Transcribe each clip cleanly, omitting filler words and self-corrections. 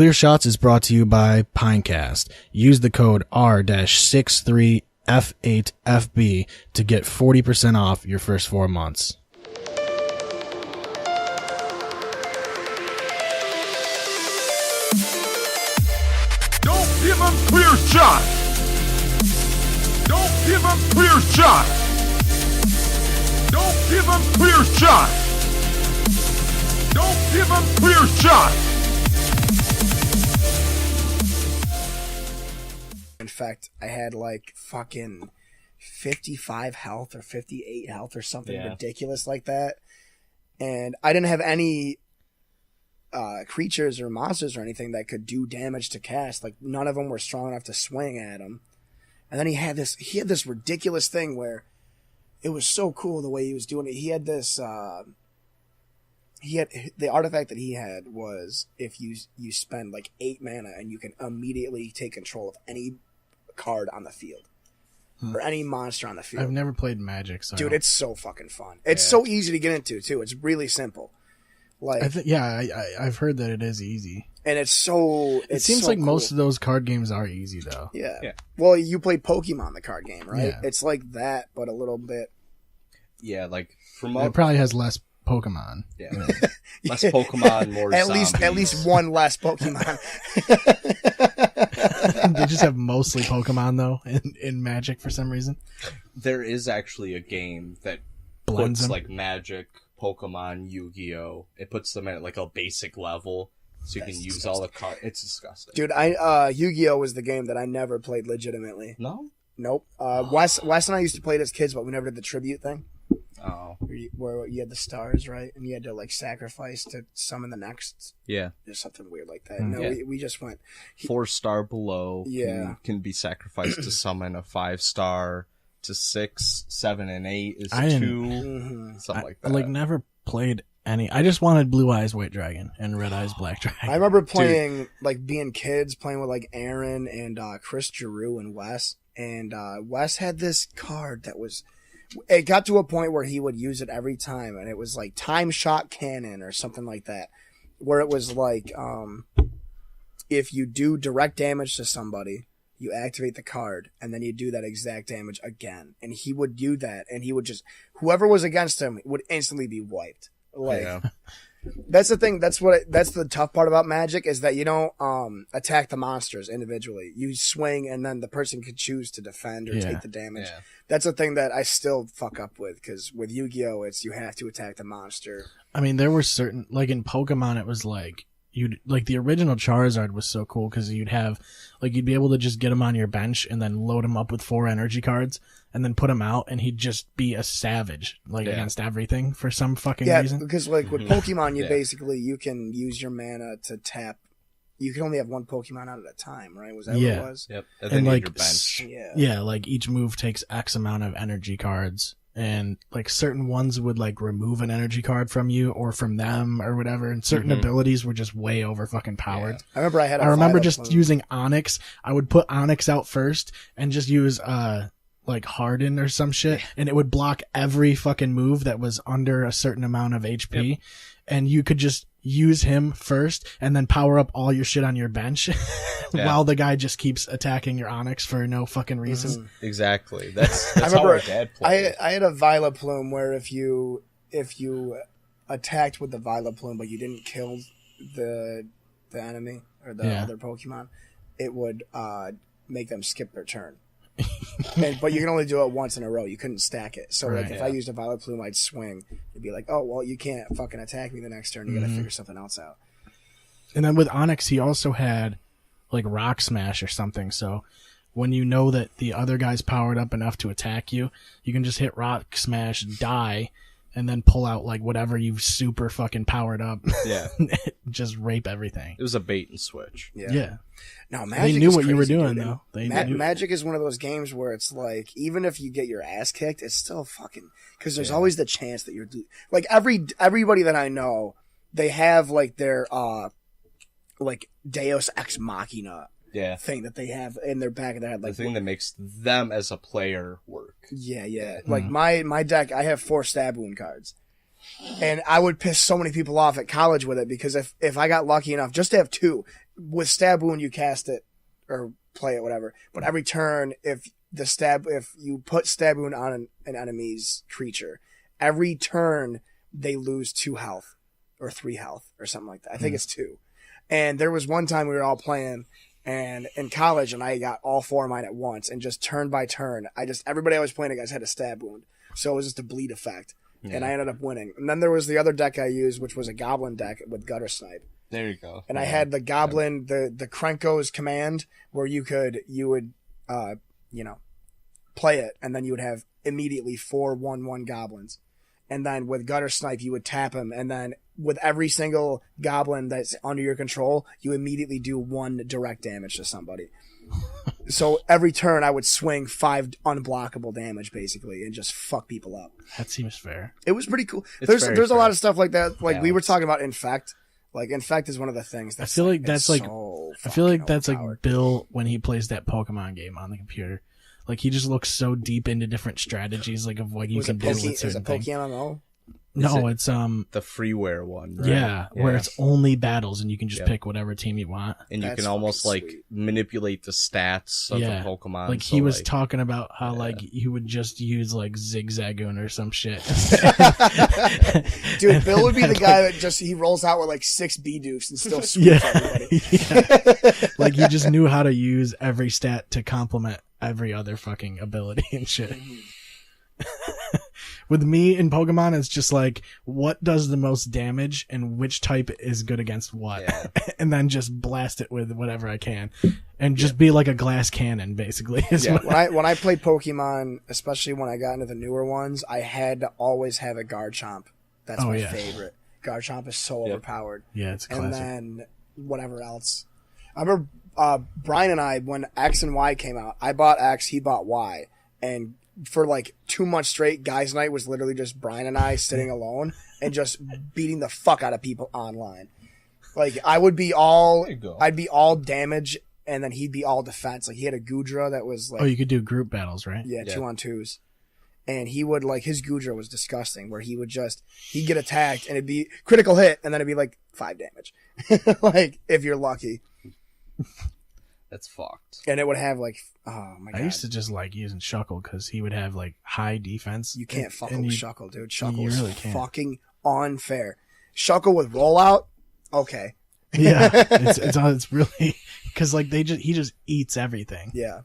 Clear Shots is brought to you by Pinecast. Use the code R-63F8FB to get 40% off your first 4 months. Don't give him clear shot. Don't give him clear shot. Don't give him clear shot. Don't give him clear shot. In fact, I had like fucking 55 health or 58 health or something ridiculous like that. And I didn't have any creatures or monsters or anything that could do damage to cast. Like, none of them were strong enough to swing at him. And then he had this ridiculous thing where it was so cool the way he was doing it. He had this the artifact that he had was if you spend like 8 mana and you can immediately take control of any card on the field or any monster on the field. I've never played Magic, so dude, it's so fucking fun. It's so easy to get into too. It's really simple. Like, I've heard that it is easy, and it seems so like cool. Most of those card games are easy though. Yeah. Well, you play Pokemon, the card game, right? Yeah. It's like that, but a little bit. Yeah, like it probably has less Pokemon. Yeah. Less Pokemon, more zombies. At least one less Pokemon. They just have mostly Pokemon though in Magic for some reason. There is actually a game that blends puts them. like Magic, Pokemon, Yu-Gi-Oh! It puts them at like a basic level, so you can use all the cards. It's disgusting. Dude, Yu-Gi-Oh! Was the game that I never played legitimately. No? Nope. Wes and I used to play it as kids, but we never did the tribute thing. Oh. Where you had the stars, right? And you had to like sacrifice to summon the next. Yeah. There's something weird like that. No, we just went 4-star below. Yeah. Can be sacrificed to summon a 5-star. To 6, 7, and 8 is 2. Something like that. I never played any. I just wanted Blue Eyes White Dragon and Red Eyes Black Dragon. I remember playing being kids, playing with like Aaron and Chris Giroux and Wes. And Wes had this card that was. It got to a point where he would use it every time, and it was like Time Shot Cannon or something like that, where it was like, if you do direct damage to somebody, you activate the card, and then you do that exact damage again. And he would do that, and he would just, whoever was against him would instantly be wiped. Like, that's the thing. That's the tough part about Magic is that you don't attack the monsters individually. You swing, and then the person can choose to defend or take the damage. Yeah. That's the thing that I still fuck up with, because with Yu-Gi-Oh, it's you have to attack the monster. I mean, there were certain, like in Pokemon, it was like, the original Charizard was so cool because you'd be able to just get him on your bench and then load him up with 4 energy cards and then put him out, and he'd just be a savage against everything for some fucking reason. Yeah, because like with Pokemon, you can use your mana to tap. You can only have one Pokemon out at a time, right? Was that what it was? Yep. And then your bench. Like each move takes X amount of energy cards. And like certain ones would like remove an energy card from you or from them or whatever, and certain abilities were just way over fucking powered. Yeah. I remember just using Onyx. I would put Onyx out first and just use like Harden or some shit, and it would block every fucking move that was under a certain amount of HP. And you could just use him first and then power up all your shit on your bench while the guy just keeps attacking your Onyx for no fucking reason. Exactly. That's I remember how our dad played. I had a Vileplume where if you attacked with the Vileplume but you didn't kill the enemy or the other Pokemon, it would make them skip their turn. But you can only do it once in a row. You couldn't stack it. So if I used a Vileplume, I'd swing. It'd be like, oh, well, you can't fucking attack me the next turn. You gotta figure something else out. And then with Onyx, he also had like Rock Smash or something. So when you know that the other guy's powered up enough to attack you, you can just hit Rock Smash, die, and then pull out like whatever you've super fucking powered up. Yeah. Just rape everything. It was a bait and switch. Yeah. Now, Magic they knew is what you were crazy, doing, dude. though. Magic is one of those games where it's like, even if you get your ass kicked, it's still fucking, because there's always the chance that you're like everybody that I know, they have like their like Deus Ex Machina thing that they have in their back of their head, like the thing that makes them as a player work. Yeah. Like my deck, I have 4 stab wound cards. And I would piss so many people off at college with it because if I got lucky enough just to have 2, with Stab Wound you cast it or play it, whatever. But every turn, if you put Stab Wound on an enemy's creature, every turn they lose 2 health or 3 health or something like that. I think it's 2. And there was one time we were all playing and in college and I got all 4 of mine at once and just turn by turn. Everybody I was playing against had a Stab Wound. So it was just a bleed effect. Yeah. And I ended up winning. And then there was the other deck I used, which was a Goblin deck with Gutter Snipe. There you go. And I had the Goblin, the Krenko's command, where you would play it, and then you would have immediately 4 1/1 Goblins. And then with Gutter Snipe, you would tap him, and then with every single Goblin that's under your control, you immediately do 1 direct damage to somebody. So every turn I would swing 5 unblockable damage basically and just fuck people up. That seems fair. It was pretty cool. There's a lot of stuff like that. Like we were talking about Infect. Like Infect is one of the things that's I feel like that's like overpowered. Bill when he plays that Pokemon game on the computer. Like he just looks so deep into different strategies like of what you can do with certain things. Is it Pokemon? No, it's the freeware one, right? Yeah, where it's only battles and you can just pick whatever team you want. And you can almost like manipulate the stats of the Pokemon. Like he was talking about how like you would just use like Zigzagoon or some shit. Dude, Bill would be the guy that he rolls out with like 6 Bidooks and still sweeps everybody. Like he just knew how to use every stat to complement every other fucking ability and shit. With me in Pokemon, it's just like, what does the most damage and which type is good against what? Yeah. And then just blast it with whatever I can. And just be like a glass cannon, basically. When I played Pokemon, especially when I got into the newer ones, I had to always have a Garchomp. That's my favorite. Garchomp is so overpowered. Yeah, it's classic. And then whatever else. I remember Brian and I, when X and Y came out, I bought X, he bought Y. And for like 2 months straight, guys' night was literally just Brian and I sitting alone and just beating the fuck out of people online. Like I'd be all damage and then he'd be all defense. Like he had a Goodra that was like, you could do group battles, right? Yeah, 2-on-2s. And he would like, his Goodra was disgusting where he'd get attacked and it'd be critical hit and then it'd be like 5 damage. Like if you're lucky. That's fucked. And it would have like, oh my god. I used to just like using Shuckle because he would have like high defense. You can't fuck with Shuckle, dude. Shuckle is fucking unfair. Shuckle with rollout, okay. Yeah, it's really because like he just eats everything. Yeah.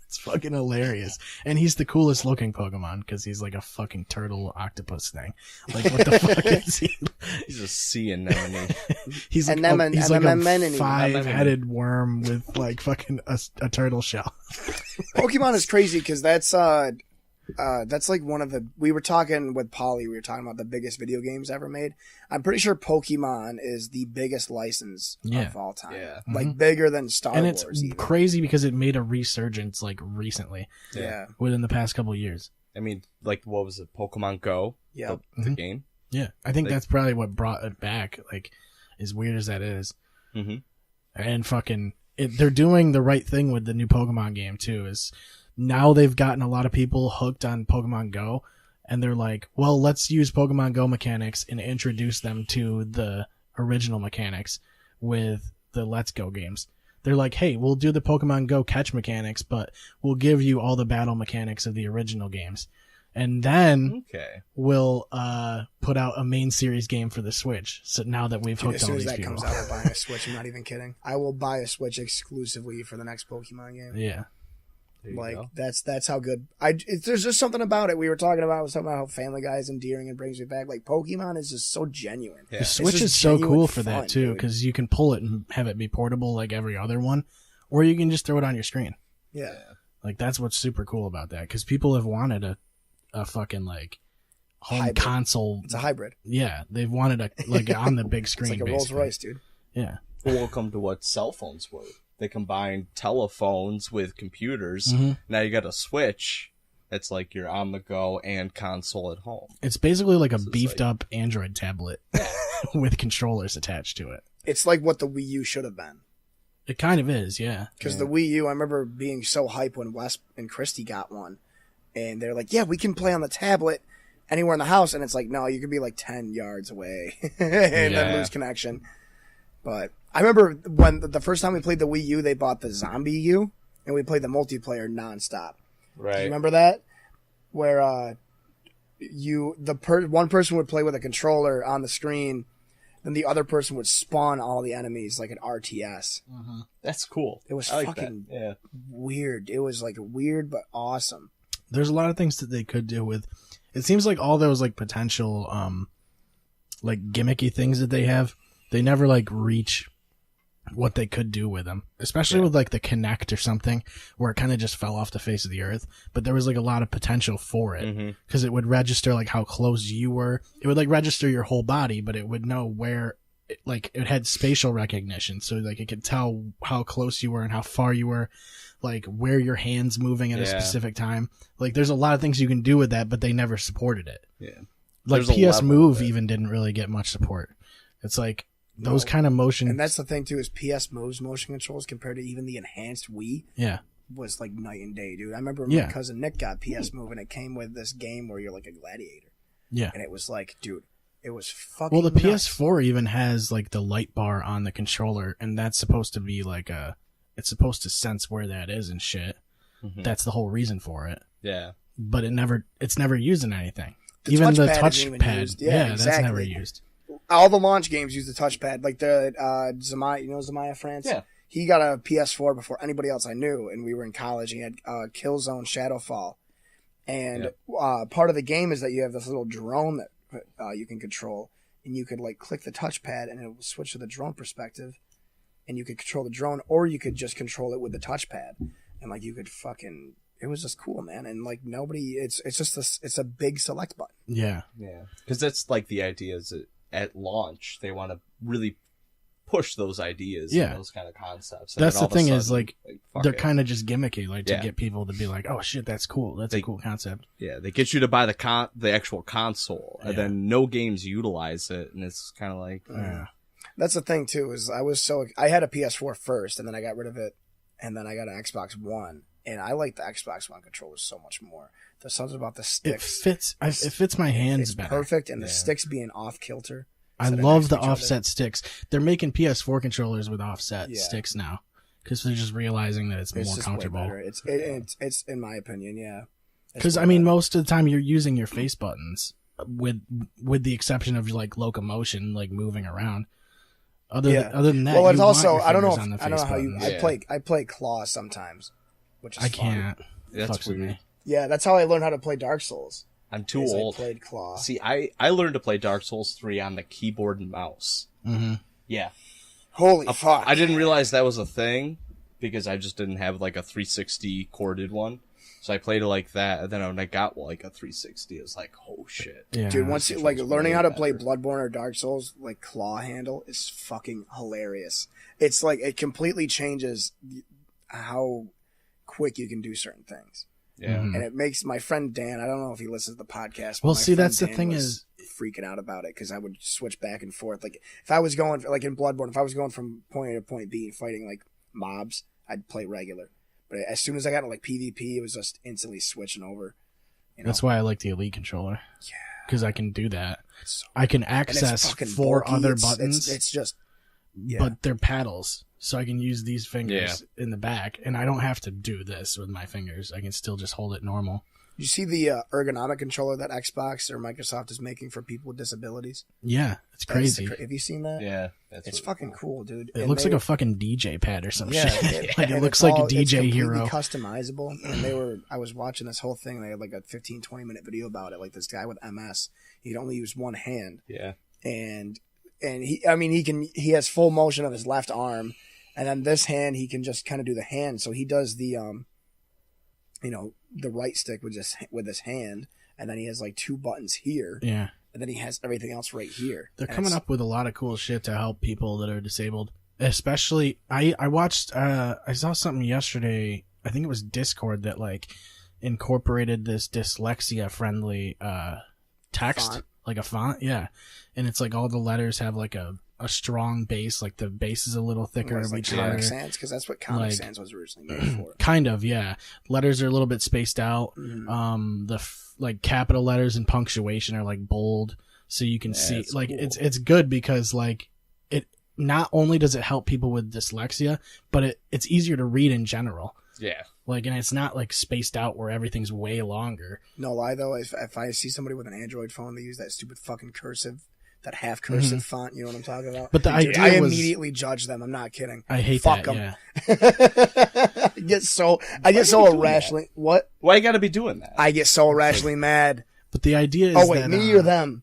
It's fucking hilarious. And he's the coolest looking Pokemon because he's like a fucking turtle octopus thing. Like, what the fuck is he? He's a sea anemone. He's like a 5-headed worm with like fucking a turtle shell. Pokemon is crazy because that's like one of the, we were talking with Polly, we were talking about the biggest video games ever made. I'm pretty sure Pokemon is the biggest license of all time. Yeah. Like bigger than Star Wars. And it's crazy because it made a resurgence like recently. Yeah. Within the past couple of years. I mean, like what was it? Pokemon Go? Yeah. The game? Yeah. I think that's probably what brought it back. Like, as weird as that is. Mm-hmm. And fucking, they're doing the right thing with the new Pokemon game too, is now they've gotten a lot of people hooked on Pokemon Go, and they're like, well, let's use Pokemon Go mechanics and introduce them to the original mechanics with the Let's Go games. They're like, hey, we'll do the Pokemon Go catch mechanics, but we'll give you all the battle mechanics of the original games. And then we'll put out a main series game for the Switch. So now that we've hooked all these people. As soon as that comes out, I'll buy a Switch. I'm not even kidding. I will buy a Switch exclusively for the next Pokemon game. Yeah. Like that's how good there's just something about it. I was talking about how Family Guy is endearing and brings me back. Like Pokemon is just so genuine. Yeah. The Switch is so cool for that too, because you can pull it and have it be portable like every other one, or you can just throw it on your screen. Yeah, like that's what's super cool about that, because people have wanted a fucking like home hybrid console. It's a hybrid. Yeah, they've wanted like on the big screen. It's like a Rolls Royce, dude. Yeah. Welcome to what cell phones were. They combined telephones with computers. Mm-hmm. Now you got a Switch. It's like you're on the go and console at home. It's basically like a beefed up Android tablet with controllers attached to it. It's like what the Wii U should have been. It kind of is, yeah. Because the Wii U, I remember being so hyped when Wes and Christy got one. And they're like, yeah, we can play on the tablet, anywhere in the house, and it's like, no, you could be like 10 yards away and then lose connection. But I remember when the first time we played the Wii U, they bought the Zombie U, and we played the multiplayer nonstop. Right. Do you remember that? Where one person would play with a controller on the screen, then the other person would spawn all the enemies like an RTS. Mm-hmm. That's cool. It was I like fucking that. weird. It was like weird but awesome. There's a lot of things that they could do with. It seems like all those like potential, like gimmicky things that they have, they never like reach what they could do with them, especially with like the Kinect or something where it kind of just fell off the face of the earth, but there was like a lot of potential for it because it would register like how close you were. It would like register your whole body, but it would know where like it had spatial recognition. So like it could tell how close you were and how far you were, like where your hand's moving at a specific time. Like there's a lot of things you can do with that, but they never supported it. Yeah. Like PS Move even didn't really get much support. It's like, those kind of motion, and that's the thing too, is PS Move's motion controls compared to even the enhanced Wii was like night and day, dude. I remember my cousin Nick got PS Move, and it came with this game where you're like a gladiator. Yeah, and it was like, dude, it was fucking. Well, the nuts. PS4 even has like the light bar on the controller, and that's supposed to be like it's supposed to sense where that is and shit. That's the whole reason for it. Yeah, but it's never used in anything. Even the touchpad, that's never used. All the launch games use the touchpad. Like the Zamaya, Zamaya France? Yeah. He got a PS4 before anybody else I knew, and we were in college. He had Killzone Shadowfall. And part of the game is that you have this little drone that you can control, and you could like click the touchpad, and it will switch to the drone perspective, and you could control the drone, or you could just control it with the touchpad. And like you could fucking... It was just cool, man. And like nobody... It's just it's a big select button. Yeah. Yeah. Because that's like the idea is that at launch, they want to really push those ideas and those kind of concepts. And that's the thing is, like they're it. Kind of just gimmicky, like to get people to be like, oh shit, that's cool. That's a cool concept. Yeah, they get you to buy the actual console, and then no games utilize it, and it's kind of like... That's the thing, too, is I had a PS4 first, and then I got rid of it, and then I got an Xbox One, and I like the Xbox One controllers so much more. There's something about the sticks. It fits my hands it's better. Perfect, and the sticks being off kilter. I love the offset sticks. They're making PS4 controllers with offset sticks now because they're just realizing that it's more comfortable. It's in my opinion, yeah. Because I mean, most of the time you're using your face buttons, with the exception of like locomotion, like moving around. Other than that, well, it's also I don't know how you. I play claw sometimes, which is I fun. can't. That's weird. Me. Yeah, that's how I learned how to play Dark Souls. I'm too old. I played claw. See, I learned to play Dark Souls 3 on the keyboard and mouse. Mm-hmm. Yeah. Holy fuck! I didn't realize that was a thing because I just didn't have like a 360 corded one. So I played it like that, and then when I got like a 360, it was like, oh shit. Yeah. Dude, once like learning how to play Bloodborne or Dark Souls, like claw handle is fucking hilarious. It's like it completely changes how quick you can do certain things. Yeah. And it makes my friend Dan, I don't know if he listens to the podcast. Well, see, that's the thing is freaking out about it because I would switch back and forth. Like if I was going like in Bloodborne, if I was going from point A to point B and fighting like mobs, I'd play regular. But as soon as I got into like PvP, it was just instantly switching over. You know? That's why I like the Elite controller. Yeah. Because I can do that. I can access 4 other buttons. It's just... Yeah. But they're paddles. So I can use these fingers in the back. And I don't have to do this with my fingers. I can still just hold it normal. You see the ergonomic controller that Xbox or Microsoft is making for people with disabilities? Yeah, it's crazy. Have you seen that? Yeah. It's really fucking cool, dude. It looks like a fucking DJ pad or some shit. Like it looks like a DJ Hero. It's customizable. And I was watching this whole thing. They had like a 15-20 minute video about it. Like this guy with MS, he'd only use one hand. Yeah. And he has full motion of his left arm. And then this hand, he can just kind of do the hand. So he does the, the right stick with his hand. And then he has like 2 buttons here. Yeah. And then he has everything else right here. They're coming up with a lot of cool shit to help people that are disabled. Especially, I watched, I saw something yesterday, I think it was Discord, that like incorporated this dyslexia friendly text, like a font, yeah. And it's like all the letters have like a a strong base. Like the base is a little thicker of like each Comic letter. Sans, because that's what Comic Like- Sans was originally made for. Kind of, yeah. Letters are a little bit spaced out. Mhm. Like capital letters and punctuation are like bold, so you can see. it's Like cool. it's good because like it not only does it help people with dyslexia, but it's easier to read in general. Yeah. Like, and it's not like spaced out where everything's way longer. No lie though, if I see somebody with an Android phone, they use that stupid fucking cursive, that half cursive font. You know what I'm talking about? But the Dude, idea I was, immediately judge them. I'm not kidding. I hate Fuck that. 'em. Yeah. I get so irrationally. What? Why you gotta be doing that? I get so irrationally mad. But the idea is Oh wait, that, me or them?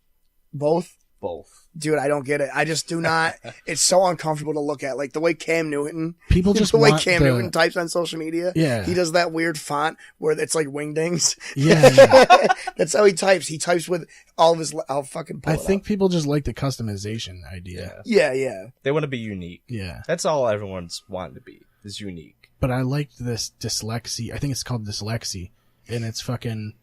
Both. Both. Dude, I don't get it. I just do not. It's so uncomfortable to look at. Like the way Cam Newton, people just the way want Cam Newton types on social media. Yeah. He does that weird font where it's like wingdings. Yeah. That's how he types. He types with all of his. I'll fucking pull I it think up. people just like the customization idea. Yeah. They want to be unique. Yeah. That's all everyone's wanting to be, is unique. But I liked this dyslexia. I think it's called dyslexia. And it's fucking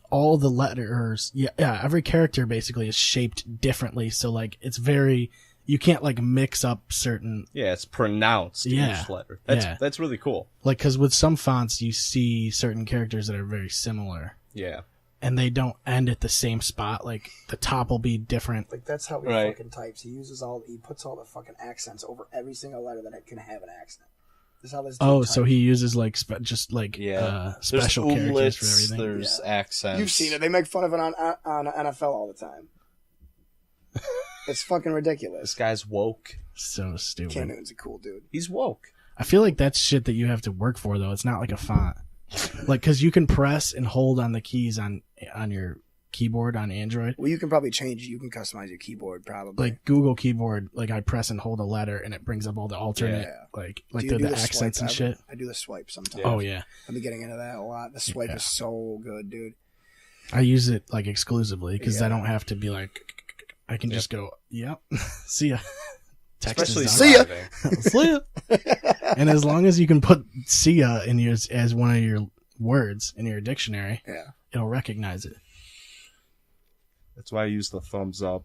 all the letters. Yeah. Every character basically is shaped differently. So like it's very, you can't like mix up certain, Yeah, it's pronounced Yeah. each letter. Yeah. That's really cool. like, cause with some fonts you see certain characters that are very similar Yeah. and they don't end at the same spot. Like the top will be different. Like that's how he Right. fucking types. He puts all the fucking accents over every single letter that it can have an accent. That's how this. Dude Oh, types. so he uses like Yeah. special there's characters oomlets, for everything. There's accents. You've seen it. They make fun of it on NFL all the time. It's fucking This ridiculous. guy's woke. So Cam stupid. Newton's a cool dude. He's woke. I feel like that's shit that you have to work for though. It's not like a font. Like, cause you can press and hold on the keys on your keyboard on Android. Well, you can probably change. You can customize your keyboard probably. Like Google keyboard, like I press and hold a letter and it brings up all the alternate, Yeah. like Do you the do accents swipe and ever? shit. I do the swipe sometimes. Oh yeah. I've been getting into that a lot. The swipe is so good, dude. I use it like exclusively because I Yeah. don't have to be like, I can just go, yep, see ya. Text Especially is See ya. driving. see ya. And as long as you can put see ya in yours as one of your words in your dictionary, Yeah. it'll recognize it. That's why I use the thumbs up.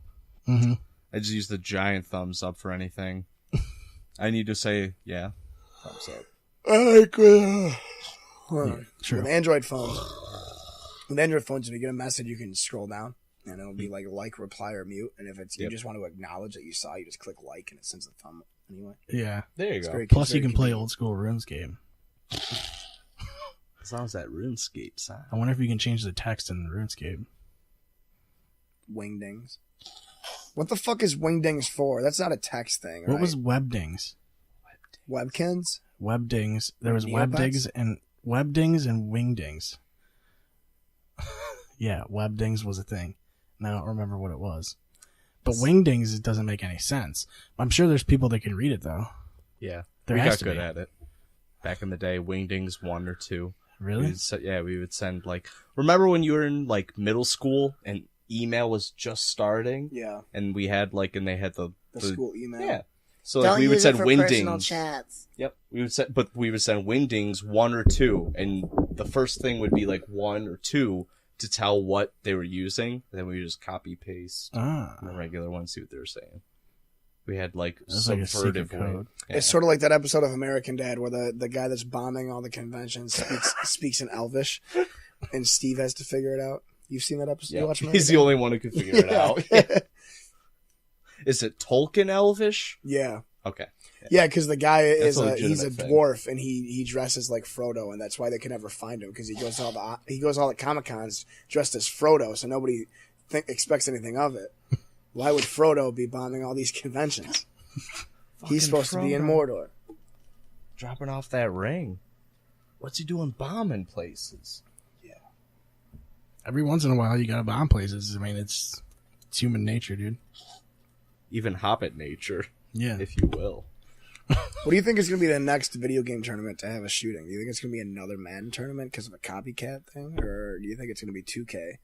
Mm-hmm. I just use the giant thumbs up for anything. I need to say, yeah, thumbs up. True. With Android phones, if you get a message, you can scroll down and it'll be like, reply, or mute. And if it's you Yep. just want to acknowledge that you saw, you just click like, and it sends the thumb anyway. Yeah. There you It's go. very- Plus, it's you very can play convenient. old school RuneScape. As long as that RuneScape sound. I wonder if you can change the text in RuneScape. Wingdings. What the fuck is wingdings for? That's not a text thing, right? What was Webdings? Webkins? Webdings. There was Neopets? Webdings and Wingdings. Yeah, Webdings was a thing. And I don't remember what it was. But Wingdings, it doesn't make any sense. I'm sure there's people that can read it though. Yeah, There we has got to good be. at it. Back in the day, Wingdings 1 or 2. Really? We would send like. Remember when you were in like middle school and email was just starting, Yeah. and we had like, and they had the school email. yeah. So like, we would send Wingdings. chats. Yep, we would send Wingdings 1 or 2, and the first thing would be like 1 or 2 to tell what they were using. Then we would just copy paste Ah. the regular one, see what they were saying. We had like That's like a secret subvertive way. code. Yeah. It's sort of like that episode of American Dad where the guy that's bombing all the conventions speaks in Elvish, and Steve has to figure it out. You've seen that episode? You Yeah. watch American He's the Dad? only one who can figure it out. Is it Tolkien Elvish? Yeah. Okay. Yeah, because the guy That's is a he's a legitimate thing. dwarf and he dresses like Frodo, and that's why they can never find him because he goes to all the Comic Cons dressed as Frodo, so nobody expects anything of it. Why would Frodo be bombing all these conventions? He's supposed to be in Mordor. Dropping off that ring. What's he doing bombing places? Every once in a while, you gotta bomb places. I mean, it's human nature, dude. Even Hobbit nature, Yeah. if you will. What do you think is going to be the next video game tournament to have a shooting? Do you think it's going to be another Madden tournament because of a copycat thing? Or do you think it's going to be 2K?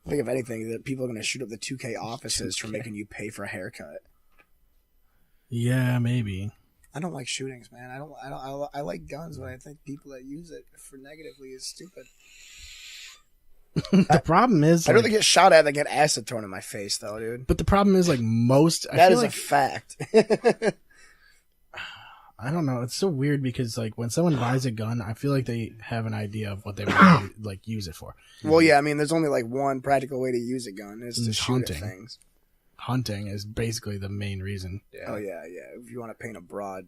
I think, if anything, that people are going to shoot up the 2K offices for making you pay for a haircut. Yeah, maybe. I don't like shootings, man. I like guns, but I think people that use it for negatively is stupid. The problem is, I'd rather like, get shot at than get acid thrown in my face, though, dude. but the problem is, like, most. I That feel is like, a fact. I don't know. It's so weird because, like, when someone buys a gun, I feel like they have an idea of what they want to, like, use it for. Well, yeah, I mean, there's only like one practical way to use a gun is to It's shoot hunting. at things. Hunting is basically the main reason. Yeah. Oh yeah, yeah. If you want to paint a broad,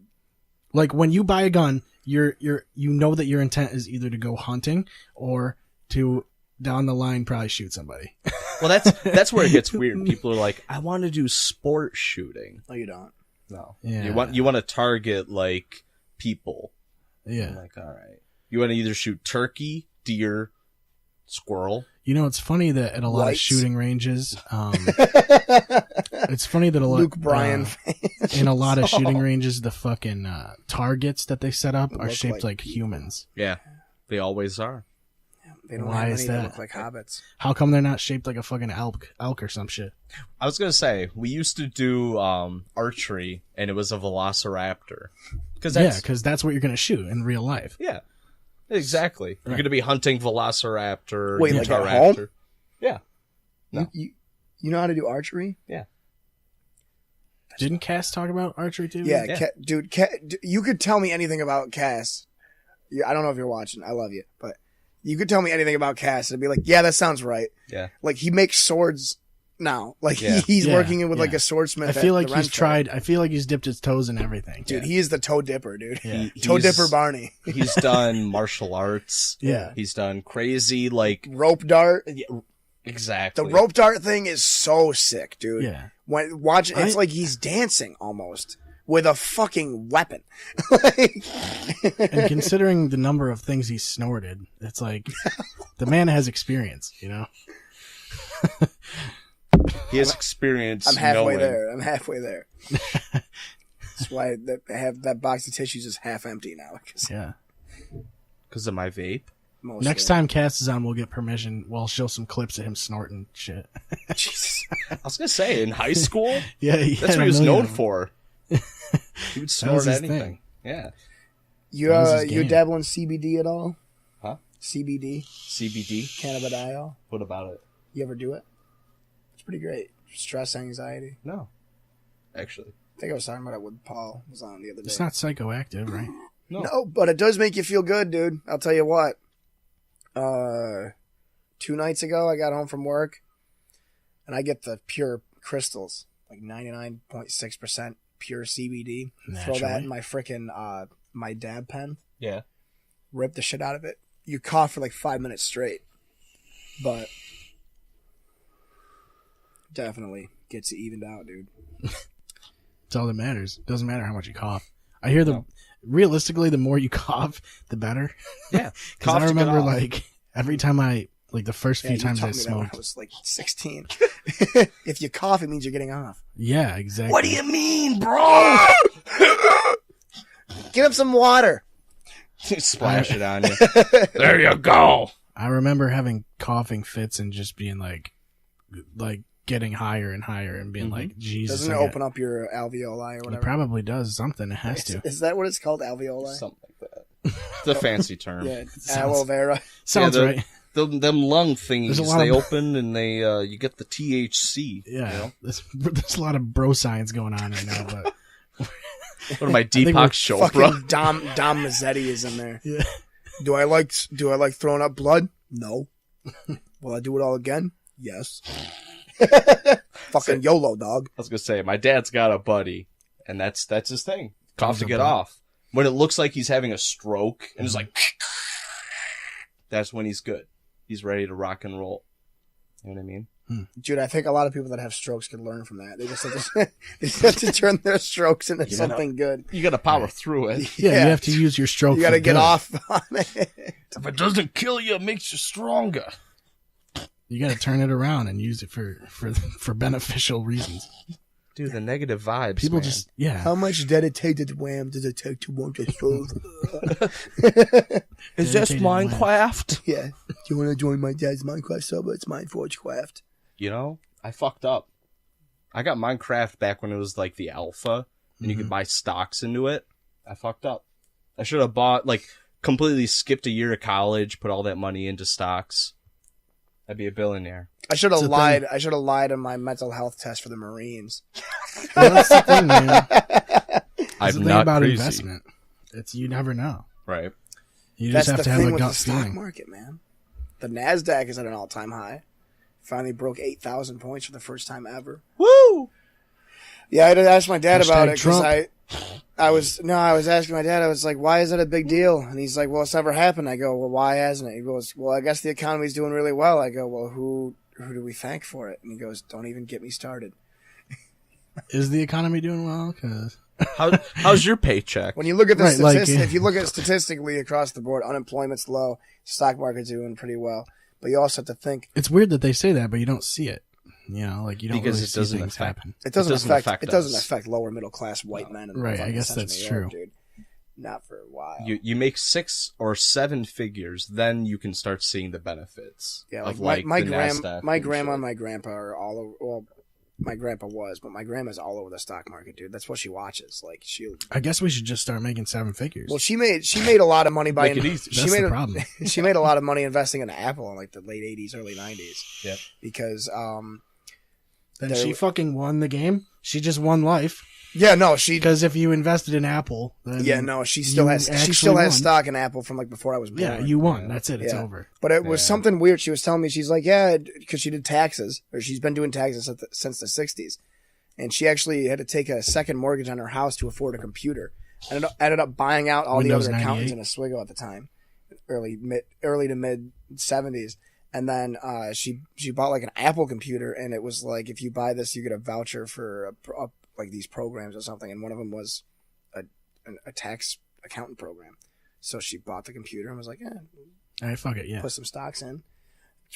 Like, when you buy a gun, you know that your intent is either to go hunting or to down the line probably shoot somebody. Well, that's where it gets weird. People are like, I want to do sport shooting. no, you don't. No. Yeah. You want to target like people. Yeah. I'm like, all right. You want to either shoot turkey, deer, squirrel. You know, it's funny that at a lot of Whites. shooting ranges, it's funny that a lot Luke Bryan in a lot of shooting ranges, the fucking targets that they set up are Look shaped like like humans. Yeah, they always are. They don't Why have is any that that? look like hobbits. How come they're not shaped like a fucking elk or some shit? I was gonna say we used to do archery, and it was a velociraptor. Because Because that's what you're gonna shoot in real life. yeah, exactly. You're gonna be hunting velociraptor, Wait, like Utah at home? raptor. Yeah, No. You know how to do archery? Didn't Cass talk about archery too? Yeah, Yeah. dude. You could tell me anything about Cass. I don't know if you're watching. I love you, but you could tell me anything about Cass, and I'd be like, yeah, that sounds right. yeah. Like he makes swords now. Like Yeah. he's Yeah, working with like yeah. a swordsmith. I feel at like the he's Rental. tried. I feel like he's dipped his toes in everything. Dude, he is the toe dipper, dude. Yeah. Toe He's- dipper Barney. He's done martial arts. Yeah. He's done crazy like Rope dart. exactly. The rope dart thing is so sick, dude. Yeah. When watch, it's like he's dancing almost with a fucking weapon. Like- And considering the number of things he's snorted, it's like the man has experience, you know? He has experience. I'm halfway knowing. there. I'm halfway there. That's why I have that box of tissues is half empty now. 'Cause Yeah. Because of my vape. mostly- Next time Cass is on, we'll get permission. We'll show some clips of him snorting shit. Jesus. I was gonna say in high school, Yeah, he that's had what a he was million known of them. for. He would was snort his anything. thing. Yeah. You That was his you game. dabble in CBD at all? Huh? CBD, CBD. cannabidiol. What about it? You ever do it? It's pretty great. Stress, anxiety. No. Actually. I think I was talking about it with Paul. Was on the other day. It's not psychoactive, right? No, but it does make you feel good, dude. I'll tell you what. 2 nights ago, I got home from work, and I get the pure crystals, like 99.6% pure CBD. Throw that Naturally. in my frickin' my dab pen. Yeah. Rip the shit out of it. You cough for like 5 minutes straight, but definitely gets you evened out, dude. It's all that matters. Doesn't matter how much you cough. I hear realistically, the more you cough, the better. Yeah. Because I Cough to get remember, off. like, every time the first few you times I taught me that when smoked. I was like 16. If you cough, it means you're getting off. Yeah, exactly. What do you mean, bro? Get him some water. Splash it on you. There you go. I remember having coughing fits and just being like getting higher and higher and being like, Jesus. Doesn't it open up your alveoli or It whatever? probably does something. It has to. Is that what it's called? Alveoli? Something like that. It's a fancy term. Yeah, aloe vera. Sounds Yeah, right. Them lung thingies, There's a lot they of- open and they you get the THC. Yeah. You know? There's a lot of bro science going on right now, but What am I, think we're Deepak Chopra? Fucking Dom Mazzetti is in there. yeah. Do I like throwing up blood? No. Will I do it all again? Yes. Fucking YOLO, dog. I was gonna say, my dad's got a buddy, and that's his thing. Cough He's to a get buddy. off. When it looks like he's having a stroke, and it's like, that's when he's good. He's ready to rock and roll. You know what I mean? Dude, I think a lot of people that have strokes can learn from that. They just have to turn their strokes into something good. You gotta power through it. Yeah, Yeah. you have to use your stroke. You got to for get good. off on it. If it doesn't kill you, it makes you stronger. You got to turn it around and use it for beneficial reasons. Dude, the negative vibes. People man. just How much dedicated wham does it take to want to food? Is this dedicated wham. Minecraft? Yeah. Do you want to join my dad's Minecraft server? It's Mineforgecraft. You know, I fucked up. I got Minecraft back when it was like the alpha, and you could buy stocks into it. I fucked up. I should have bought, completely skipped a year of college, put all that money into stocks. I'd be a billionaire. I should have It's a lied. thing. I should have lied on my mental health test for the Marines. Well, that's the thing, man. That's I'm the thing not about crazy. investment. It's you never know. Right. You That's just have the to have thing a with the gut stock feeling. market, man. The Nasdaq is at an all-time high. Finally broke 8,000 points for the first time ever. Woo! Yeah, I had to ask my dad about Hashtag it because Trump. I was asking my dad. I was like, "Why is that a big deal?" And he's like, "Well, it's never happened." I go, "Well, why hasn't it?" He goes, "Well, I guess the economy's doing really well." I go, "Well, who do we thank for it?" And he goes, "Don't even get me started." Is the economy doing well? Because How's your paycheck? When you look at the Right, like, statistics, if you look at statistically across the board, unemployment's low, stock market's doing pretty well. But you also have to think it's weird that they say that, but you don't see it. You know, like you don't Because really it see doesn't things affect- happen. it doesn't affect us. lower middle class white men. In the Right, I fucking guess Central that's New York, true. dude. Not for a while. You make 6 or 7 figures, then you can start seeing the benefits Yeah, of like my the grandma, NASDAQ my and grandma, shit. and my grandpa are all over. Well, my grandpa was, but my grandma's all over the stock market, dude. That's what she watches. Like I guess we should just start making 7 figures. well, she made a lot of money by Make it easy. That's the problem. she made a lot of money investing in Apple in like the late '80s, early '90s. Yep. Because Then there- she fucking won the game. She just won life. yeah, no, she Because if you invested in Apple, then yeah, no, she still you has actually stock won. in Apple from like before I was born. Yeah, you won. That's it. It's Yeah. over. But it was Yeah. something weird. She was telling me, she's like, yeah, because she did taxes, or she's been doing taxes since the 60s. And she actually had to take a second mortgage on her house to afford a computer. Ended up buying out all Windows the other accountants 98? in Oswego at the time, early to mid 70s. And then she bought like an Apple computer, and it was like, if you buy this, you get a voucher for like these programs or something. And one of them was a tax accountant program. So she bought the computer and was like, yeah, All right, fuck it. Yeah. put some stocks in.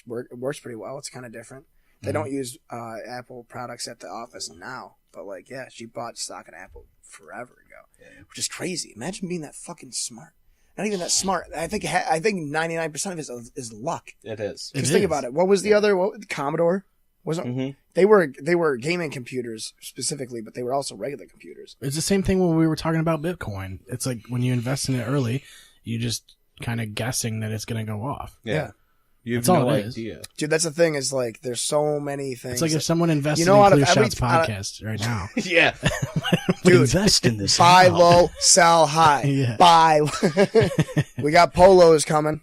It works pretty well. It's kind of different. Mm-hmm. They don't use Apple products at the office now, but like, yeah, she bought stock in Apple forever ago, which is crazy. Imagine being that fucking smart. Not even that smart. I think 99% of it is luck. It is. It Just think is. about it. What was the other? Commodore? Wasn't Mhm. they were gaming computers specifically, but they were also regular computers. It's the same thing when we were talking about Bitcoin. It's like when you invest in it early, you just kind of guessing that it's going to go off. Yeah. You have That's all no it is. idea. Dude, that's the thing. Is like there's so many things. It's like if someone invested out in of Clear every- Shots podcast right now. Yeah. Would Dude, invest in this. buy now. low, sell high. Yeah. Buy. We got polos coming.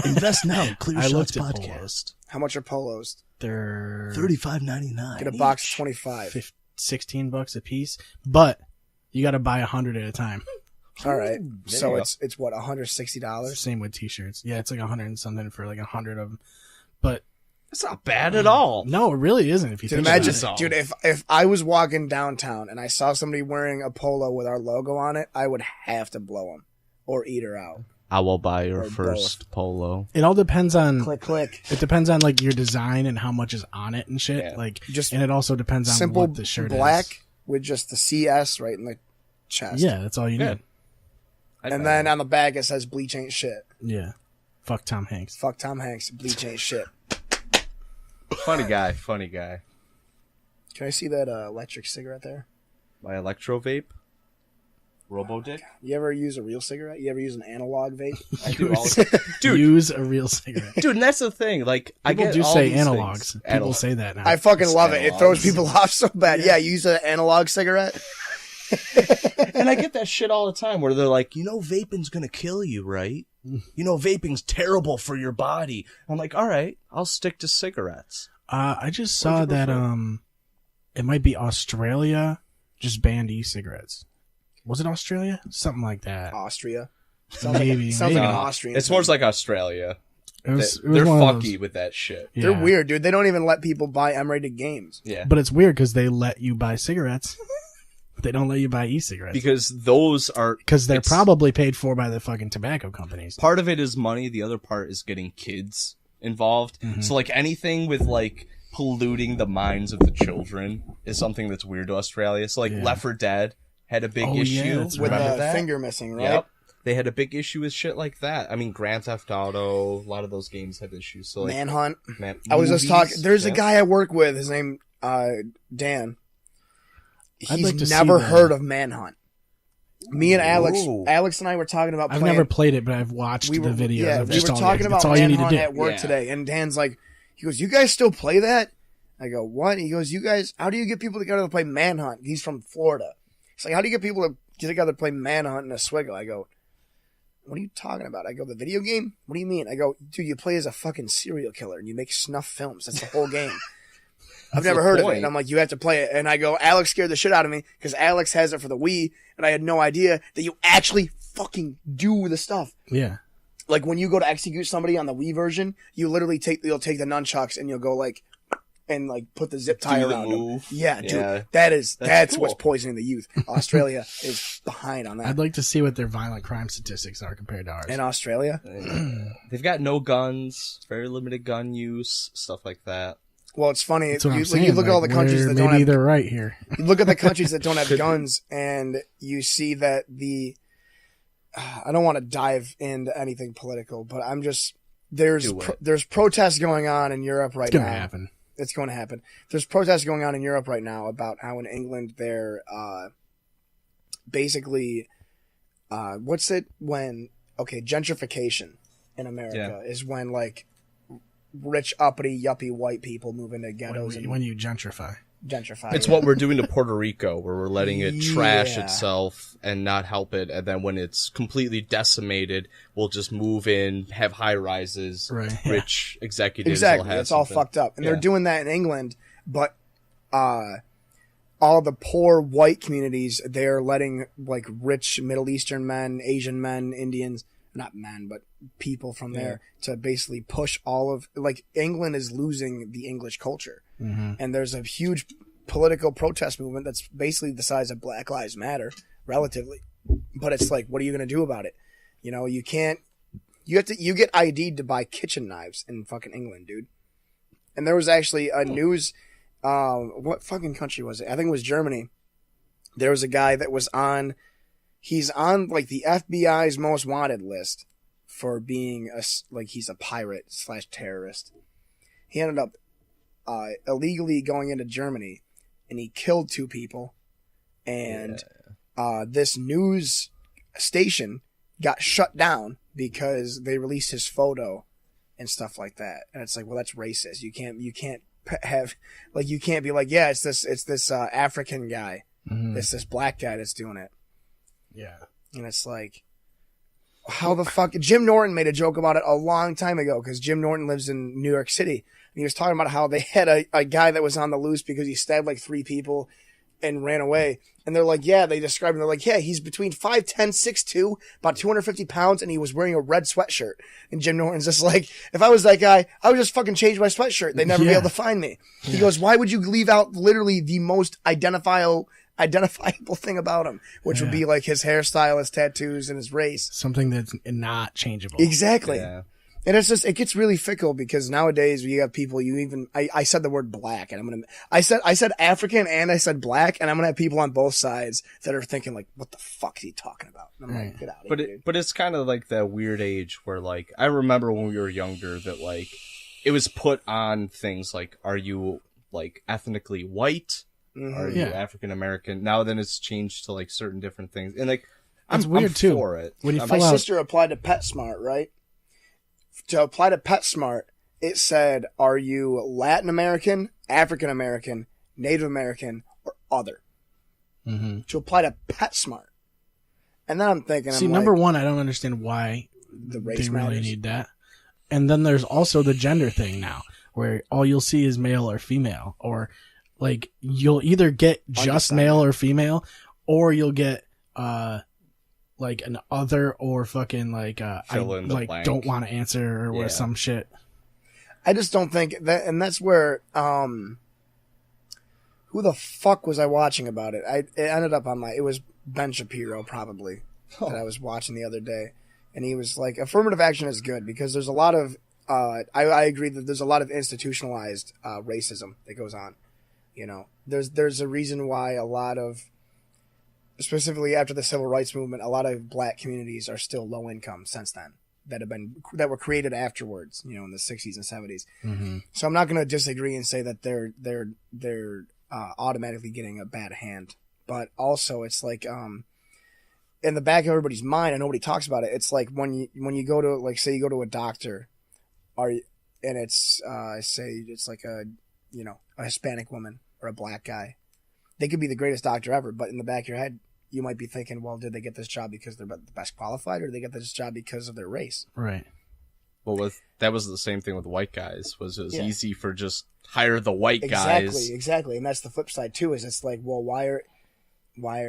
Invest now. Clear I Shots looked at podcast. How much are polos? They're $35.99. Get a box of 25. $16 a piece, but you got to buy 100 at a time. All right. There So you go. it's what, $160? Same with t-shirts. Yeah, it's like 100 and something for like 100 of them. But It's not bad at all. no, it really isn't. If you Dude, think imagine, about it. dude, if I was walking downtown and I saw somebody wearing a polo with our logo on it, I would have to blow them or eat her out. I will buy your Or first polo. It all depends on. Click, click. It depends on like your design and how much is on it and shit. Yeah. Like, Just and it also depends on Simple what the shirt black is. with just the CS right in the chest. Yeah, that's all you Yeah. need. And then on the back it says bleach ain't shit. Yeah. Fuck Tom Hanks. Fuck Tom Hanks. Bleach ain't shit. Funny guy, funny guy. Can I see that electric cigarette there? My electro vape. Robo dick. You ever use a real cigarette? You ever use an analog vape? I do all Dude, use a real cigarette. Dude, and that's the thing. Like, I People get do all say these analogs. things. People Analog. say that now. I fucking love it. It throws Analogs. people off so bad. Yeah, you use an analog cigarette? And I get that shit all the time where they're like, you know, vaping's gonna kill you, right? You know, vaping's terrible for your body. I'm like, all right, I'll stick to cigarettes. I just saw that it might be Australia just banned e-cigarettes. Was it Australia? Something like that. Austria. Sounds Maybe. like an maybe. Austrian. It's more like Australia. It was They're one of fucky those- with that shit. yeah. They're weird, dude. They don't even let people buy M-rated games. Yeah. But it's weird because they let you buy cigarettes. They don't let you buy e-cigarettes. Because those are... Because they're it's- probably paid for by the fucking tobacco companies. Part of it is money. The other part is getting kids involved. Mm-hmm. So, like, anything with, like, polluting the minds of the children is something that's weird to Australia. So, like, Yeah. Left 4 Dead had a big Oh, yeah, issue. that's With right. Remember the that? finger missing, right? Yep. They had a big issue with shit like that. I mean, Grand Theft Auto, a lot of those games have issues. So, like, Manhunt. man, I was just movies, talking. There's a yeah. guy I work with. His name, Dan. I'd He's like to see never that. heard of Manhunt. Me and Ooh. Alex and I were talking about I've playing. never played it, but I've watched the videos. Yeah, of we just were all talking like, about that's all you need to Manhunt do. at work Yeah. today, and Dan's like, He goes, you guys still play that? I go, what? He goes, you guys, how do you get people together to play Manhunt? He's from Florida. He's like, how do you get people to get together to play Manhunt and a Swiggle? I go, what are you talking about? I go, the video game? What do you mean? I go, dude, you play as a fucking serial killer and you make snuff films. That's the whole game. I've never heard of it. And I'm like, you have to play it. And I go, Alex scared the shit out of me because Alex has it for the Wii. And I had no idea that you actually fucking do the stuff. Yeah. Like when you go to execute somebody on the Wii version, you literally you'll take the nunchucks and you'll go like, and like put the zip tie around them. Yeah, dude. That's cool. What's poisoning the youth. Australia is behind on that. I'd like to see what their violent crime statistics are compared to ours. In Australia? They've got no guns, very limited gun use, stuff like that. Well, it's funny. That's what I'm you saying. look at all the countries that don't have... Maybe they're right here. You look at the countries that don't have guns, and you see that I don't want to dive into anything political, but I'm just... There's protests going on in Europe right now. It's going to happen. It's going to happen. There's protests going on in Europe right now about how in England they're basically... gentrification in America is when, like... rich, uppity, yuppie white people move into ghettos. When you gentrify. It's what we're doing to Puerto Rico, where we're letting it trash itself and not help it. And then when it's completely decimated, we'll just move in, have high rises, rich executives. Exactly. It's all fucked up. And they're doing that in England, but all the poor white communities, they're letting like rich Middle Eastern men, Asian men, Indians, not men, but people from there to basically push all of, like, England is losing the English culture. Mm-hmm. And there's a huge political protest movement that's basically the size of Black Lives Matter, relatively. But it's like, what are you going to do about it? You know, you get ID'd to buy kitchen knives in fucking England, dude. And there was actually a news, what fucking country was it? I think it was Germany. There was a guy that was he's on like the FBI's most wanted list for being he's a pirate / terrorist. He ended up illegally going into Germany and he killed 2 people. And this news station got shut down because they released his photo and stuff like that. And it's like, well, that's racist. You can't have, like, you can't be like, yeah, it's this African guy. Mm-hmm. It's this black guy that's doing it. Yeah. And it's like, how the fuck... Jim Norton made a joke about it a long time ago because Jim Norton lives in New York City. And he was talking about how they had a guy that was on the loose because he stabbed like 3 people and ran away. And they're like, yeah, they described him. They're like, yeah, he's between 5'10", 6'2", about 250 pounds, and he was wearing a red sweatshirt. And Jim Norton's just like, if I was that guy, I would just fucking change my sweatshirt. They'd never be able to find me. He goes, why would you leave out literally the most identifiable thing about him, which would be like his hairstyle, his tattoos, and his race. Something that's not changeable. Exactly. Yeah. And it's just, it gets really fickle because nowadays you have people, I said the word black and I said African and I said black, and I'm going to have people on both sides that are thinking like, what the fuck is he talking about? And I'm like, get out of here. But it's kind of like that weird age where, like, I remember when we were younger that, like, it was put on things like, are you like ethnically white? Mm-hmm. Are you African American? Now then it's changed to like certain different things. And like, I'm weird too. For it. When you my sister applied to PetSmart, right? To apply to PetSmart, it said, are you Latin American, African American, Native American, or other? Mm-hmm. To apply to PetSmart. And then I'm thinking, number one, I don't understand why the race they really need that. And then there's also the gender thing now, where all you'll see is male or female, or like you'll either get just male or female, or you'll get like an other or fucking like I like blank. Don't want to answer or some shit. I just don't think that, and that's where who the fuck was I watching about it? It ended up on it was Ben Shapiro probably that I was watching the other day, and he was like, affirmative action is good because there's a lot of I agree that there's a lot of institutionalized racism that goes on. You know, there's a reason why a lot of, specifically after the civil rights movement, a lot of black communities are still low income since then that were created afterwards, you know, in the 60s and 70s. Mm-hmm. So I'm not going to disagree and say that they're automatically getting a bad hand, but also it's like in the back of everybody's mind, and nobody talks about it. It's like when you go to, like, say you go to a doctor, and it's say it's like a Hispanic woman or a black guy, they could be the greatest doctor ever, but in the back of your head, you might be thinking, well, did they get this job because they're the best qualified, or did they get this job because of their race? Right. Well, that was the same thing with the white guys. It was easy for just hire the white guys. Exactly, and that's the flip side too. Is it's like, well, why are Why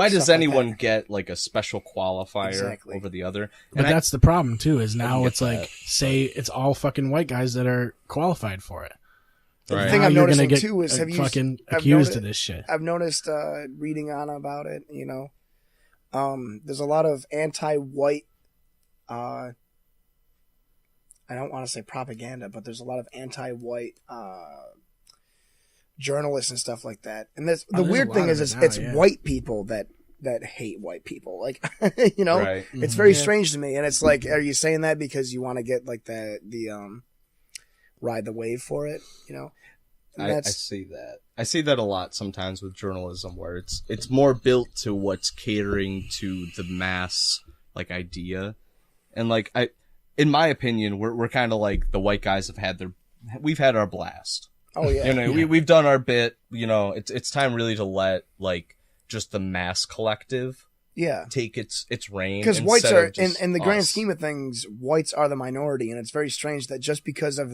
does stuff like anyone that. get like a special qualifier Exactly. over the other? But that's the problem too. Is now get it's like that. say it's all fucking white guys that are qualified for it. The Right. thing Now I'm you're gonna noticing get too is fucking I've accused noti- of this shit. I've noticed reading on about it. There's a lot of anti-white. I don't want to say propaganda, but there's a lot of anti-white journalists and stuff like that. And the there's weird a thing lot is, of it now, it's yeah. white people that hate white people. Like, Right. it's very Yeah. strange to me. And it's like, are you saying that because you want to get like the ride the wave for it? And I see that. I see that a lot sometimes with journalism, where it's more built to what's catering to the mass like idea, and like in my opinion, we're kind of like the white guys we've had our blast. Oh yeah. We've done our bit. It's time really to let like just the mass collective take its reign, because whites instead are of just in the grand us. scheme of things, whites are the minority, and it's very strange that just because of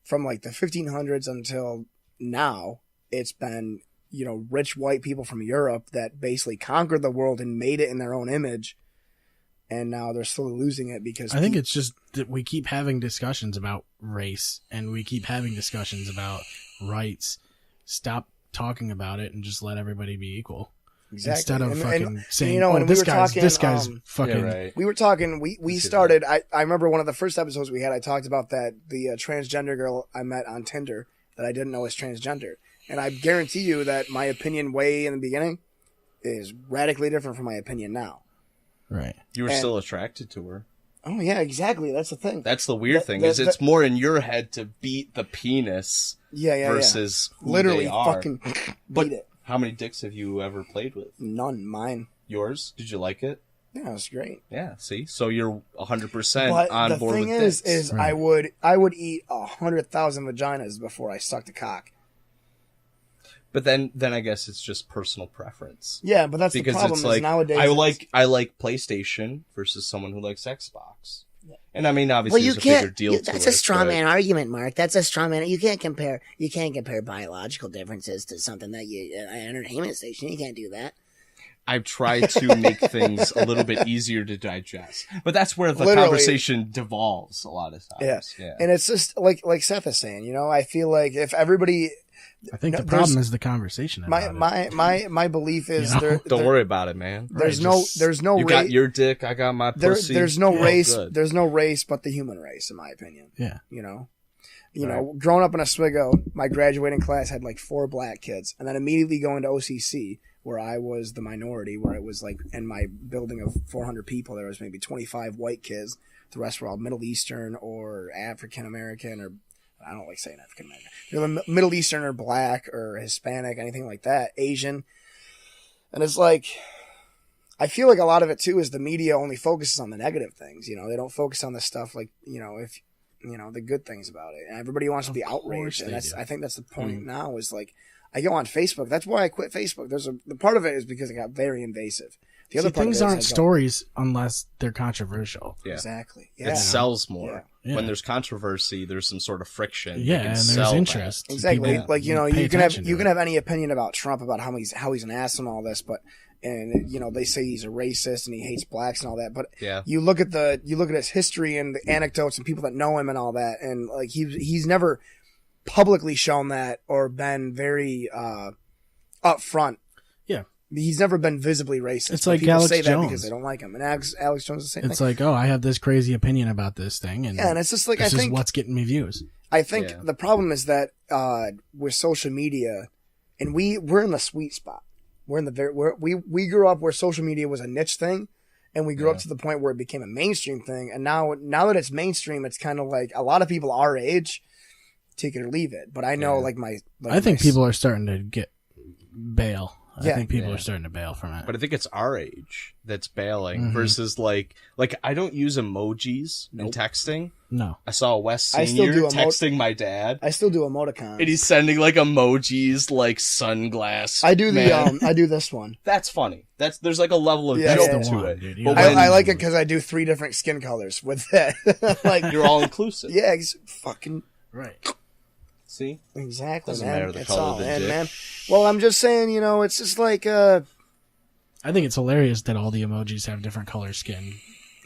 from like the 1500s until now, it's been rich white people from Europe that basically conquered the world and made it in their own image, and now they're slowly losing it because I think it's just that we keep having discussions about race and we keep having discussions about rights. Stop talking about it and just let everybody be equal. exactly. Instead of And- fucking saying, and "Oh, we this were guy's talking, fucking." Yeah, right. we were talking. We see started. I remember one of the first episodes we had. I talked about the transgender girl I met on Tinder that I didn't know was transgender, and I guarantee you that my opinion way in the beginning is radically different from my opinion now. Right. You were and- still attracted to her. Oh yeah, exactly. That's the thing. That's the weird thing, is it's more in your head to beat the penis Yeah. versus who Literally they are. fucking But beat it. how many dicks have you ever played with? None. Mine. Yours? Did you like it? Yeah, it was great. Yeah, see? So you're 100% But on the board thing with is, dicks. I would eat 100,000 vaginas before I sucked a cock. But then I guess it's just personal preference. Yeah, but that's Because the problem. it's Is like nowadays I like PlayStation versus someone who likes Xbox. And I mean, obviously, Well, you there's a bigger can't. deal to That's it. a straw but- man argument, Mark. That's a straw man. You can't compare. You can't compare biological differences to something that an entertainment station. You can't do that. I've tried to make things a little bit easier to digest, but that's where the Literally. conversation devolves a lot of times. Yeah. And it's just like Seth is saying, I feel like if everybody, I think No, the problem there's- is the conversation about it. my belief is You know? Don't worry about it, man. There's Right, no You got your dick, I got my pussy. there's no We're all race. good. There's no race but the human race, in my opinion. Yeah. Growing up in Oswego, my graduating class had like 4 black kids, and then immediately going to OCC, where I was the minority, where it was like in my building of 400 people, there was maybe 25 white kids. The rest were all Middle Eastern or African American, or I don't like saying African American. They're Middle Eastern or black or Hispanic, anything like that, Asian. And it's like, I feel like a lot of it too is the media only focuses on the negative things. They don't focus on the stuff like, if the good things about it. And everybody wants to be outraged. And I think that's the point now is like, I go on Facebook. That's why I quit Facebook. The part of it is because it got very invasive. The other part things of it is aren't stories unless they're controversial. Yeah. Exactly. Yeah. It sells more. Yeah. When there's controversy, there's some sort of friction. Yeah, You can and there's sell that. interest. Exactly. People Like, pay you can have attention to you it. can have any opinion about Trump, about how he's an ass and all this, but they say he's a racist and he hates blacks and all that, but Yeah. you look at his history and the anecdotes and people that know him and all that, and like he's never publicly shown that or been very upfront. Yeah. He's never been visibly racist. It's but like people Alex say that Jones. because they don't like him. And Alex Jones is the same It's thing. like, oh, I have this crazy opinion about this thing, and Yeah, and it's just like this I is think what's getting me views. Yeah. the problem is that with social media, and we're in the sweet spot. We're in the we grew up where social media was a niche thing, and we grew up to the point where it became a mainstream thing. And now that it's mainstream, it's kind of like a lot of people our age take it or leave it. But I know, Yeah. I I think people are starting to get bail I think people are starting to bail from it. But I think it's our age that's bailing versus like I don't use emojis in texting. No. I saw Wes I still Senior do texting my dad. I still do emoticons. And he's sending like emojis, like sunglass. I do I do this one. That's funny. There's like a level of Yeah, joke yeah. to it. Dude. But I like it because I do 3 different skin colors with that. Like you're all inclusive. yeah, fucking Right. See? exactly, Doesn't man. matter the It's color all, of the man, dick. man. Well, I'm just saying, it's just like I think it's hilarious that all the emojis have different color skin.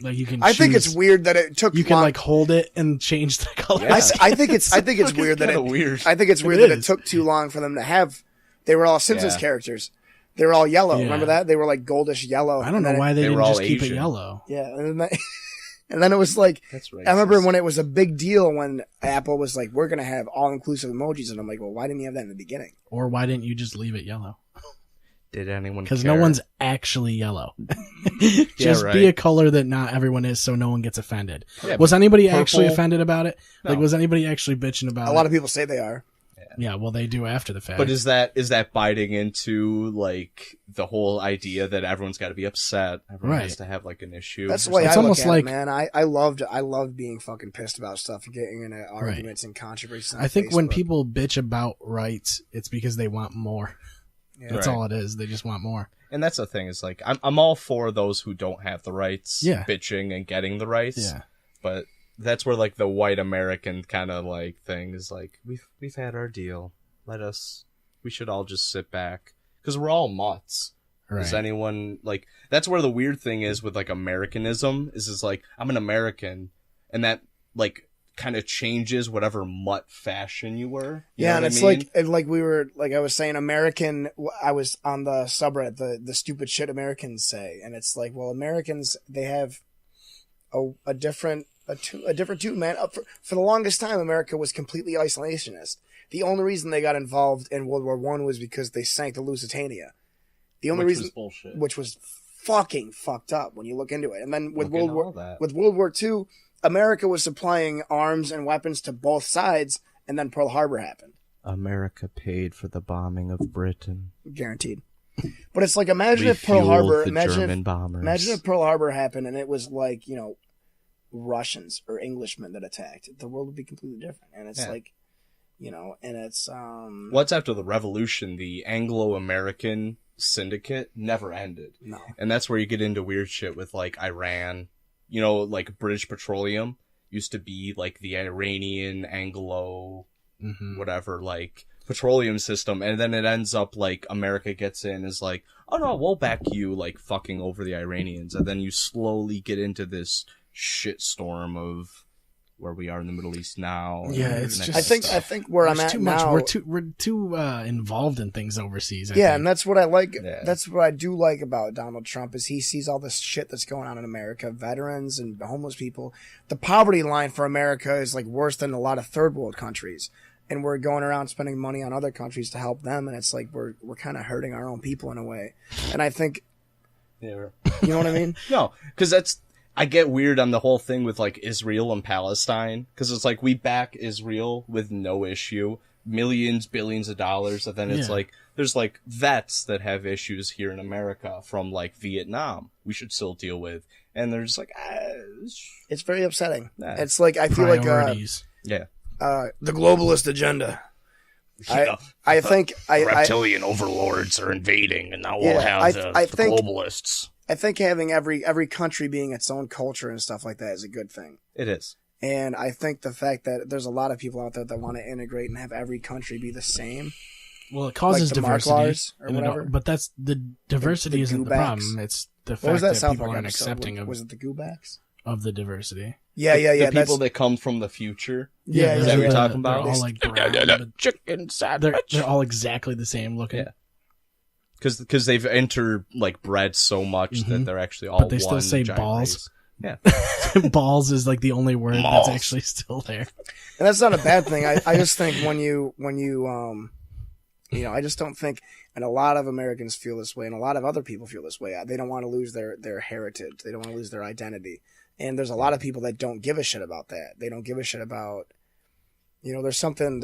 Like you can. I think choose- it's weird that it took. You can long- like hold it and change the color. Yeah. I think it's weird that kinda weird. I think it's weird It that it is. took too long for them to have. They were all Simpsons Yeah. characters. They were all yellow. Yeah. Remember that? They were like goldish yellow. I don't know why they They were didn't all just keep it Asian. yellow. Yeah, and then it was like That's right. I remember when it was a big deal when Apple was like, "We're gonna have all inclusive emojis," and I'm like, "Well, why didn't you have that in the beginning?" Or why didn't you just leave it yellow? Did anyone Because care? no one's actually yellow. Just right. be a color that not everyone is, so no one gets offended. Yeah, Was anybody purple- actually offended about it? Like, No. was anybody actually bitching about it? A lot of people say they are. Yeah, well, they do after the fact. But is that biting into like the whole idea that everyone's got to be upset? Everyone Right. has to have like an issue. That's the or way It's I look almost at like- it, man. I loved being fucking pissed about stuff and getting into arguments and controversies. on I think when Facebook. people bitch about rights, it's because they want more. That's Right. all it is. They just want more. And that's the thing is like I'm all for those who don't have the rights, Yeah. bitching and getting the rights. Yeah. But that's where like the white American kind of like thing is like we've had our deal. We should all just sit back because we're all mutts. Right. Does anyone like? That's where the weird thing is with like Americanism is like I'm an American, and that like kind of changes whatever mutt fashion you were. You know Yeah, and what it's I mean? like we were like I was saying American. I was on the subreddit, the stupid shit Americans say, and it's like, well, Americans they have a different tune, man. For the longest time, America was completely isolationist. The only reason they got involved in World War I was because they sank the Lusitania. The only Which reason, was bullshit. which was fucking fucked up when you look into it. And then with Look into all World that. War II, America was supplying arms and weapons to both sides, and then Pearl Harbor happened. America paid for the bombing of Britain. Guaranteed. But it's like imagine We if Pearl fueled Harbor, the imagine German bombers. if Pearl Harbor happened and it was like Russians or Englishmen that attacked. The world would be completely different. And it's Yeah. like, and it's What's after the revolution, the Anglo-American syndicate never ended. no. And that's where you get into weird shit with like Iran, like British Petroleum used to be like the Iranian Anglo whatever, like petroleum system. And then it ends up like America gets in is like, oh no, we'll back you like fucking over the Iranians. And then you slowly get into this shitstorm of where we are in the Middle East now. Yeah, and it's that just- I kind of think stuff. where I'm There's at too now. much. We're too involved in things overseas. I Yeah, think. and that's what I like. Yeah. That's what I do like about Donald Trump is he sees all this shit that's going on in America, veterans and homeless people. The poverty line for America is like worse than a lot of third world countries, and we're going around spending money on other countries to help them, and it's like we're kind of hurting our own people in a way. And I think Yeah. you know what I mean. No, because I get weird on the whole thing with like Israel and Palestine because it's like we back Israel with no issue, millions, billions of dollars, and then it's Yeah. like there's like vets that have issues here in America from like Vietnam we should still deal with, and they're just like, It's very upsetting. Nah. It's like I feel like Priorities. yeah, the globalist agenda. Yeah. I think I Reptilian overlords are invading, and now Yeah, we'll have I the think- globalists. I think having every country being its own culture and stuff like that is a good thing. it is. And I think the fact that there's a lot of people out there that want to integrate and have every country be the same. Well, it causes Like the diversity, Marklars or and it whatever. but that's the diversity The isn't the Goobacks. problem. It's the What was fact that South people Park aren't episode? accepting Was it the Goobacks? of the diversity. Yeah, yeah, yeah. The people that come from the future. Yeah, Is that what you're talking they're about? all like brown, but Chicken sandwich. they're all exactly the same looking. Yeah. Because they've bred so much that they're actually all. But they still one say giant balls. race. Yeah. Balls is like the only word Balls. that's actually still there. And that's not a bad thing. I just think when you I just don't think, and a lot of Americans feel this way, and a lot of other people feel this way. They don't want to lose their heritage. They don't want to lose their identity. And there's a lot of people that don't give a shit about that. They don't give a shit about You know, there's something.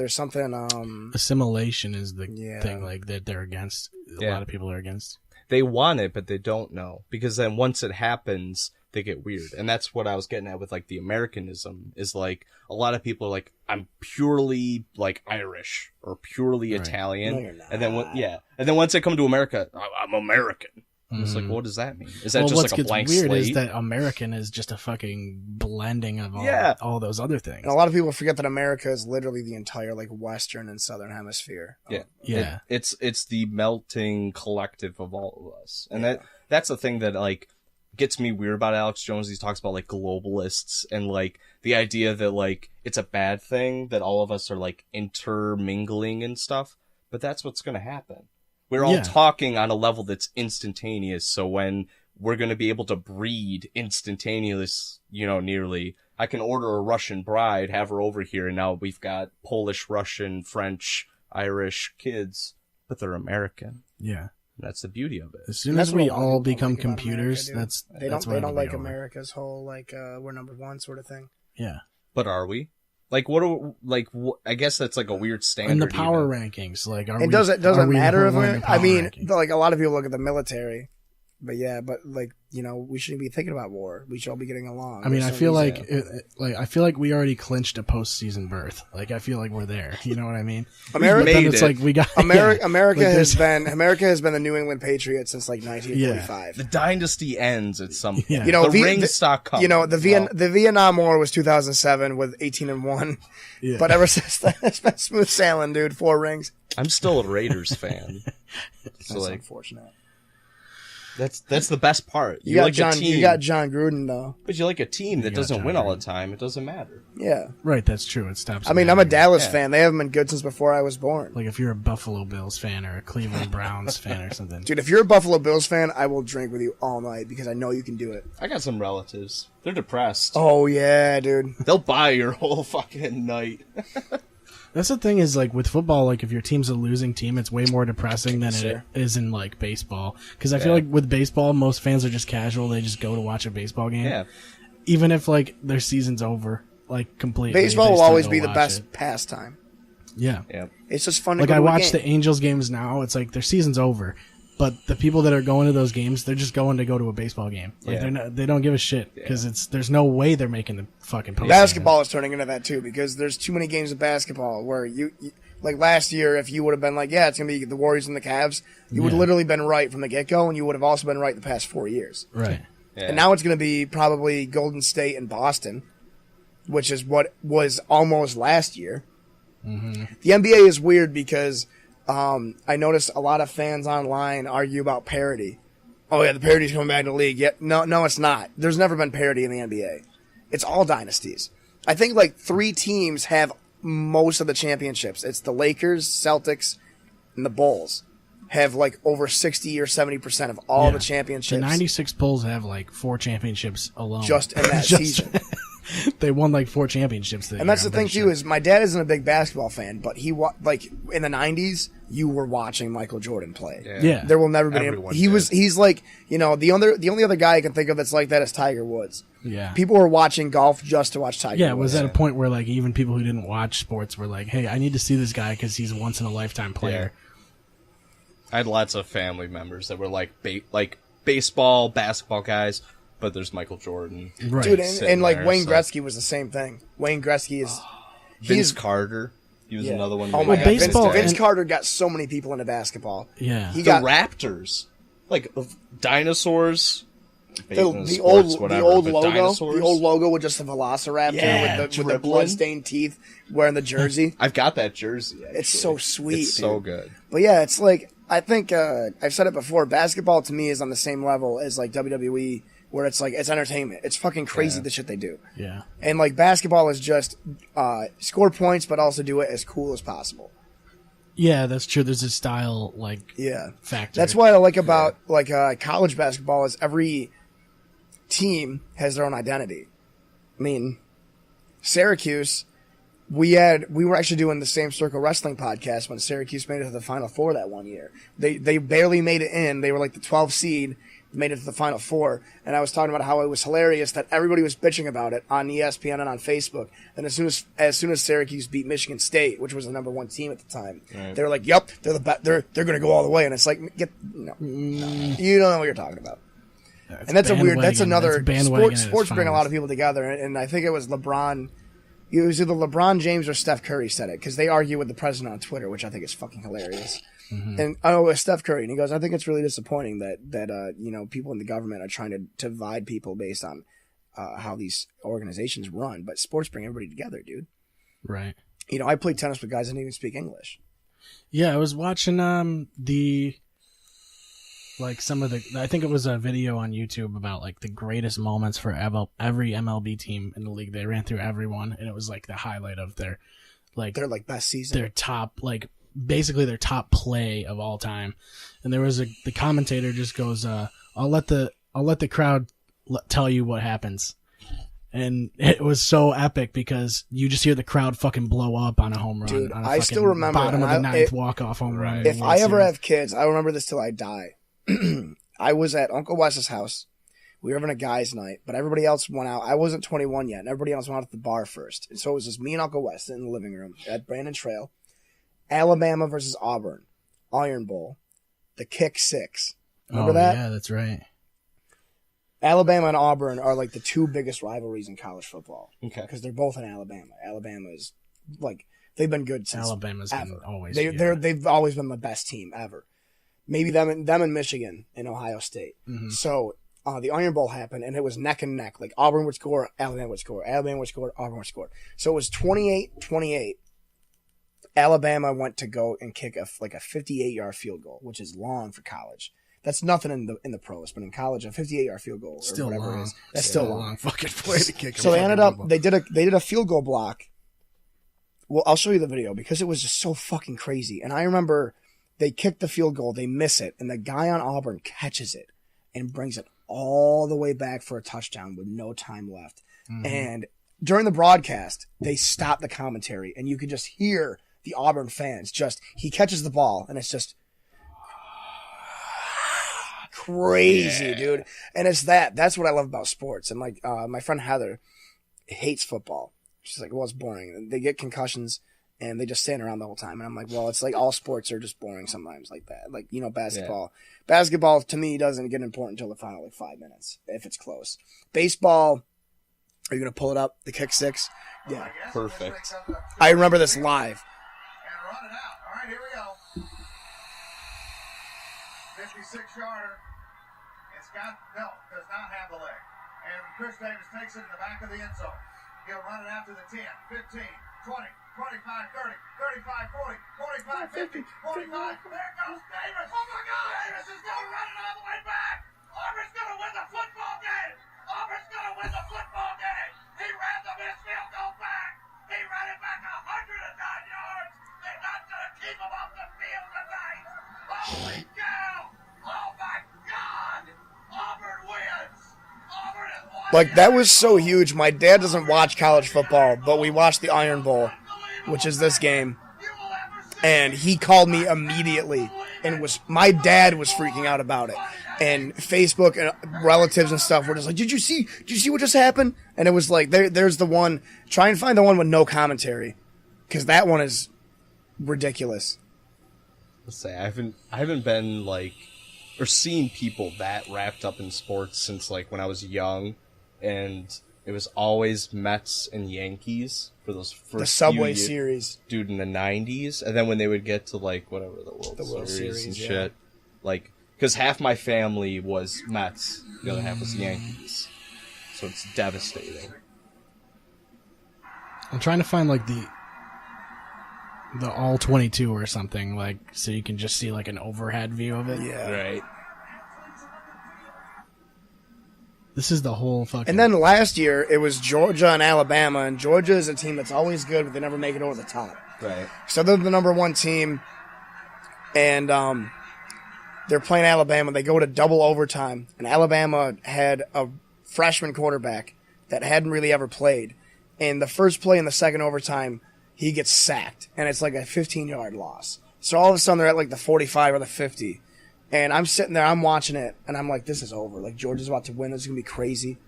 Assimilation is the Yeah. thing like that they're against. A lot of people are against. They want it, but they don't know, because then once it happens, they get weird. And that's what I was getting at with like the Americanism, is like a lot of people are like, I'm purely like Irish or purely Italian. No, you're not. And then once they come to America, I'm American. And it's like, what does that mean? Is that just what like a gets blank weird slate? is that American is just a fucking blending of all those other things. And a lot of people forget that America is literally the entire like Western and Southern Hemisphere. Yeah. It's the melting collective of all of us. And that's the thing that like gets me weird about Alex Jones. He talks about like globalists and like the idea that like it's a bad thing that all of us are like intermingling and stuff. But that's what's going to happen. We're all talking on a level that's instantaneous. So when we're going to be able to breed instantaneous, nearly, I can order a Russian bride, have her over here, and now we've got Polish, Russian, French, Irish kids, but they're American. Yeah. That's the beauty of it. As soon as we all become computers, America, they that's don't like over. America's whole like we're number one sort of thing. Yeah. But are we? Like, I guess that's like a weird standard. In the power rankings, like, It doesn't matter if I mean, like a lot of people look at the military, but we shouldn't be thinking about war. We should all be getting along. I mean, I feel like I feel like we already clinched a postseason berth. Like, I feel like we're there. You know what I mean? America, it's like we got America has been the New England Patriots since like 1945. The dynasty ends at some point. Yeah. You know, the rings stock coming. You know, the Vietnam War was 2007 with 18-1. Yeah. But ever since then, it's been smooth sailing, dude. 4 rings. I'm still a Raiders fan. So That's like, unfortunate. that's the best part. You got a team, You got John Gruden though. but you like a team that doesn't John win all the Gruden. time. It doesn't matter. Yeah. Right, that's true. It stops. I mean, I'm a mattering. Dallas fan. They haven't been good since before I was born. Like, if you're a Buffalo Bills fan or a Cleveland Browns fan or something. Dude, if you're a Buffalo Bills fan, I will drink with you all night because I know you can do it. I got some relatives. They're depressed. Oh yeah, dude. They'll buy your whole fucking night. That's the thing is, like, with football, like, if your team's a losing team, it's way more depressing than it is in, like, baseball. Because I feel like with baseball, most fans are just casual. They just go to watch a baseball game. Yeah. Even if, like, their season's over, like, completely. Baseball they will still always go be the watch best it. pastime. Yeah. Yeah. It's just fun to Like, go I to a watch game. the Angels games now. It's like their season's over. But the people that are going to those games, they're just going to go to a baseball game. Like, they don't give a shit because there's no way they're making the fucking postseason. Basketball is turning into that too because there's too many games of basketball where you like last year, if you would have been like, yeah, it's going to be the Warriors and the Cavs, you would have literally been right from the get-go, and you would have also been right the past 4 years. Right. Yeah. And now it's going to be probably Golden State and Boston, which is what was almost last year. Mm-hmm. The NBA is weird because I noticed a lot of fans online argue about parity. Oh, yeah, the parity's coming back to the league. Yeah, no, it's not. There's never been parity in the NBA. It's all dynasties. I think like 3 teams have most of the championships. It's the Lakers, Celtics, and the Bulls have like over 60 or 70% of all the championships. The 96 Bulls have like 4 championships alone. Just in that season. They won like 4 championships. And that's the thing too is my dad isn't a big basketball fan, but he like in the 90s you were watching Michael Jordan play. Yeah. There will never be Everyone he's like, you know, the only other guy I can think of that's like that is Tiger Woods. Yeah. People were watching golf just to watch Tiger Yeah, it Woods. was at a point where like even people who didn't watch sports were like, "Hey, I need to see this guy because he's a once in a lifetime player." I had lots of family members that were like baseball, basketball guys, but there's Michael Jordan. Right. Dude, sitting and like there, Wayne so- Gretzky was the same thing. Wayne Gretzky is Vince Carter. He was another one. Oh who my had god, baseball Vince and- Carter got so many people into basketball. Yeah. He the got Raptors, like dinosaurs. the old logo with just the Velociraptor with the dribbling. blood-stained teeth wearing the jersey. I've got that jersey. Actually. It's so sweet. It's so good. But yeah, it's like I think I've said it before. Basketball to me is on the same level as like WWE, where it's like it's entertainment. It's fucking crazy the shit they do. Yeah. And like basketball is just score points, but also do it as cool as possible. Yeah, that's true. There's a style factor. That's what I like about like college basketball is every team has their own identity. I mean, Syracuse, we were actually doing the same Circle Wrestling podcast when Syracuse made it to the Final Four that one year. They barely made it in. They were like the 12th seed. made it to the Final Four, and I was talking about how it was hilarious that everybody was bitching about it on ESPN and on Facebook. And as soon as Syracuse beat Michigan State, which was the number 1 team at the time, they were like, "Yep, they're they're going to go all the way." And it's like, you don't know what you're talking about. And that's another sports bring a lot of people together. And I think it was LeBron. It was either LeBron James or Steph Curry said it because they argue with the president on Twitter, which I think is fucking hilarious. Mm-hmm. And it was Steph Curry, and he goes, "I think it's really disappointing that people in the government are trying to divide people based on how these organizations run, but sports bring everybody together, dude." Right. I played tennis with guys that didn't even speak English. Yeah, I was watching some of the, I think it was a video on YouTube about like the greatest moments for every MLB team in the league. They ran through everyone, and it was like the highlight of their best season, their top basically their top play of all time. And there was the commentator just goes, I'll let the crowd tell you what happens. And it was so epic because you just hear the crowd fucking blow up on a home run. Dude, on a I still remember bottom of the ninth walk-off home run. If I ever have kids, I remember this till I die. I was at Uncle Wes's house. We were having a guys' night, but everybody else went out. I wasn't 21 yet, and everybody else went out at the bar first. And so it was just me and Uncle Wes in the living room at Brandon Trail. Alabama versus Auburn, Iron Bowl, the kick 6. Remember that? Yeah, that's right. Alabama and Auburn are like the 2 biggest rivalries in college football. Okay. Because they're both in Alabama. Alabama is they've been good since Alabama's ever. been always. They've always been the best team ever. Maybe them and Michigan and Ohio State. Mm-hmm. So the Iron Bowl happened, and it was neck and neck. Like Auburn would score, Alabama would score, Alabama would score, Auburn would score. So it was 28-28. Alabama went to go and kick a 58-yard field goal, which is long for college. That's nothing in the pros, but in college, a 58-yard field goal still or whatever long. It is, that's still long. Long fucking play to kick. So they did a field goal block. Well, I'll show you the video because it was just so fucking crazy. And I remember they kicked the field goal, they miss it, and the guy on Auburn catches it and brings it all the way back for a touchdown with no time left. Mm-hmm. And during the broadcast, they stopped the commentary, and you could just hear the Auburn fans he catches the ball, and it's just crazy, dude. And it's that's what I love about sports. And my friend Heather hates football. She's like, well, it's boring. They get concussions and they just stand around the whole time. And I'm like, well, it's like all sports are just boring sometimes like that. Like, basketball. Yeah. Basketball to me doesn't get important until the final 5 minutes if it's close. Baseball, are you going to pull it up? The kick 6? Yeah. Perfect. I remember this live. And run it out. All right, here we go. 56-yarder. Does not have the leg. And Chris Davis takes it in the back of the end zone. He'll run it out to the 10, 15, 20, 25, 30, 35, 40, 45, 50, 45. There goes Davis. Oh my God! Davis is going to run it all the way back. Auburn's going to win the football game. Auburn's going to win the football game. He ran the missed field goal back. He ran it back 109 yards. They're not going to keep him off the field tonight. Holy cow! Oh my God! Auburn wins. Auburn is Like, that was so huge. My dad doesn't watch college football, but we watched the Iron Bowl, which is this game. And he called me immediately, and my dad was freaking out about it. And Facebook and relatives and stuff were just like, did you see what just happened? And it was like, there's the one. Try and find the one with no commentary, because that one is ridiculous. Let's say I haven't been like, or seen people that wrapped up in sports since like when I was young, and it was always Mets and Yankees for those first the Subway few series, dude, in the 90s, and then when they would get to like whatever the World Series and shit, like, because half my family was Mets, the other half was Yankees, so it's devastating. I'm trying to find like the all 22 or something, like, so you can just see like an overhead view of it. Yeah, right. This is the whole fucking... And then last year, it was Georgia and Alabama, and Georgia is a team that's always good, but they never make it over the top. Right. So they're the number one team, and they're playing Alabama. They go to double overtime, and Alabama had a freshman quarterback that hadn't really ever played. And the first play in the second overtime, he gets sacked, and it's like a 15-yard loss. So all of a sudden, they're at like the 45 or the 50. And I'm sitting there, I'm watching it, and I'm like, this is over. Like, Georgia's about to win. This is going to be crazy.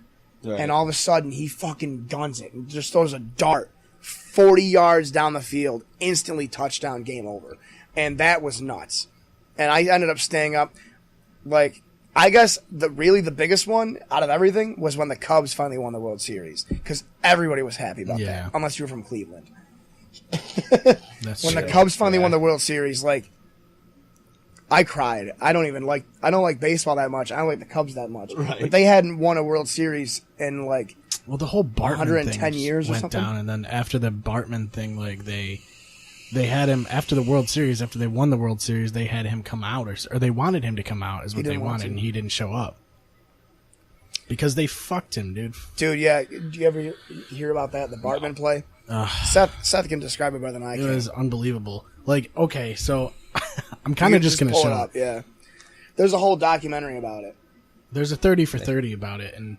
Right. And all of a sudden, he fucking guns it and just throws a dart 40 yards down the field, instantly touchdown, game over. And that was nuts. And I ended up staying up. Like, I guess the biggest one out of everything was when the Cubs finally won the World Series. Because everybody was happy about that, unless you were from Cleveland. When the Cubs finally won the World Series, like, I cried. I don't like baseball that much. I don't like the Cubs that much. Right. But they hadn't won a World Series in like the whole Bartman 110 thing years or went something. down, and then after the Bartman thing, like they had him after the World Series. After they won the World Series, they had him come out, or they wanted him to come out, is what they wanted, and he didn't show up because they fucked him, dude. Dude, yeah. Do you ever hear about that? The Bartman play. Seth can describe it better than I can. It was unbelievable. Like, okay, so I'm kind of just gonna pull show it up. Yeah, there's a whole documentary about it. There's a 30 for 30 about it, and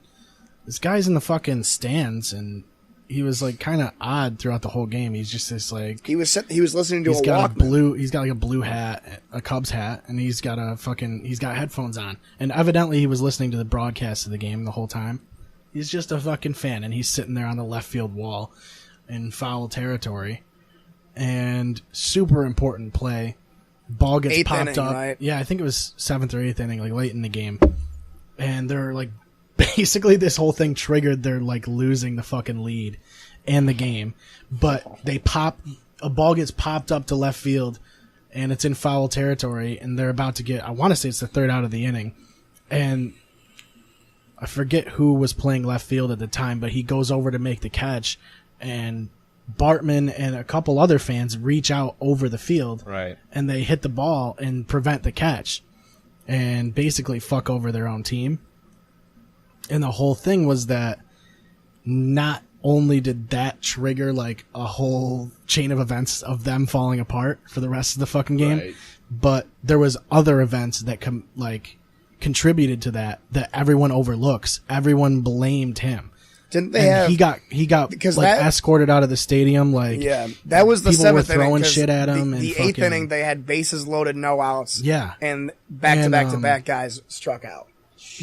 this guy's in the fucking stands, and he was like kind of odd throughout the whole game. He's just this like he was listening to he's a got Walkman. He's got like a blue hat, a Cubs hat, and he's got headphones on, and evidently he was listening to the broadcast of the game the whole time. He's just a fucking fan, and he's sitting there on the left field wall in foul territory, and super important play. Ball gets popped inning, up. right? Yeah, I think it was 7th or 8th inning, like late in the game. And they're like, basically this whole thing triggered their like losing the fucking lead and the game. But a ball gets popped up to left field, and it's in foul territory, and they're about to get, I want to say it's the 3rd out of the inning. And I forget who was playing left field at the time, but he goes over to make the catch, and Bartman and a couple other fans reach out over the field, right, and they hit the ball and prevent the catch and basically fuck over their own team. And the whole thing was that not only did that trigger like a whole chain of events of them falling apart for the rest of the fucking game, right, but there was other events that contributed to that everyone overlooks. Everyone blamed him. Didn't they have? He got because like escorted out of the stadium. Like, yeah, that was the 7th inning. People were throwing shit at him. The 8th inning, they had bases loaded, no outs. Yeah, and back to back guys struck out.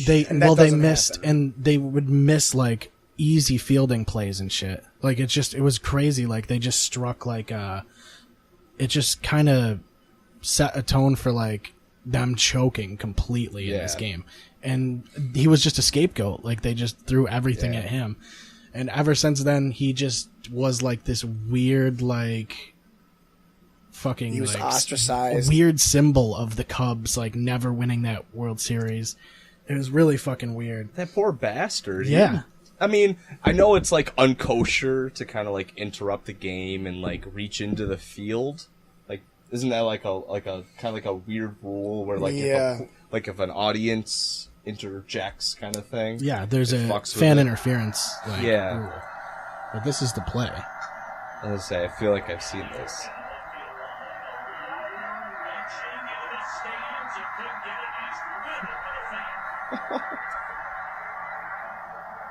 They missed, and they would miss like easy fielding plays and shit. Like it was crazy. Like they just struck like it just kind of set a tone for like them choking completely in this game. And he was just a scapegoat. Like, they just threw everything at him. And ever since then, he just was like this weird, like, fucking, he was like, ostracized. A weird symbol of the Cubs, like, never winning that World Series. It was really fucking weird. That poor bastard. Yeah. I mean, I know it's, like, unkosher to kind of, like, interrupt the game and, like, reach into the field. Like, isn't that, like a kind of like a weird rule where, like, if an audience interjects kind of thing. Yeah, there's a fan interference rule. But this is the play. I was gonna say, I feel like I've seen this.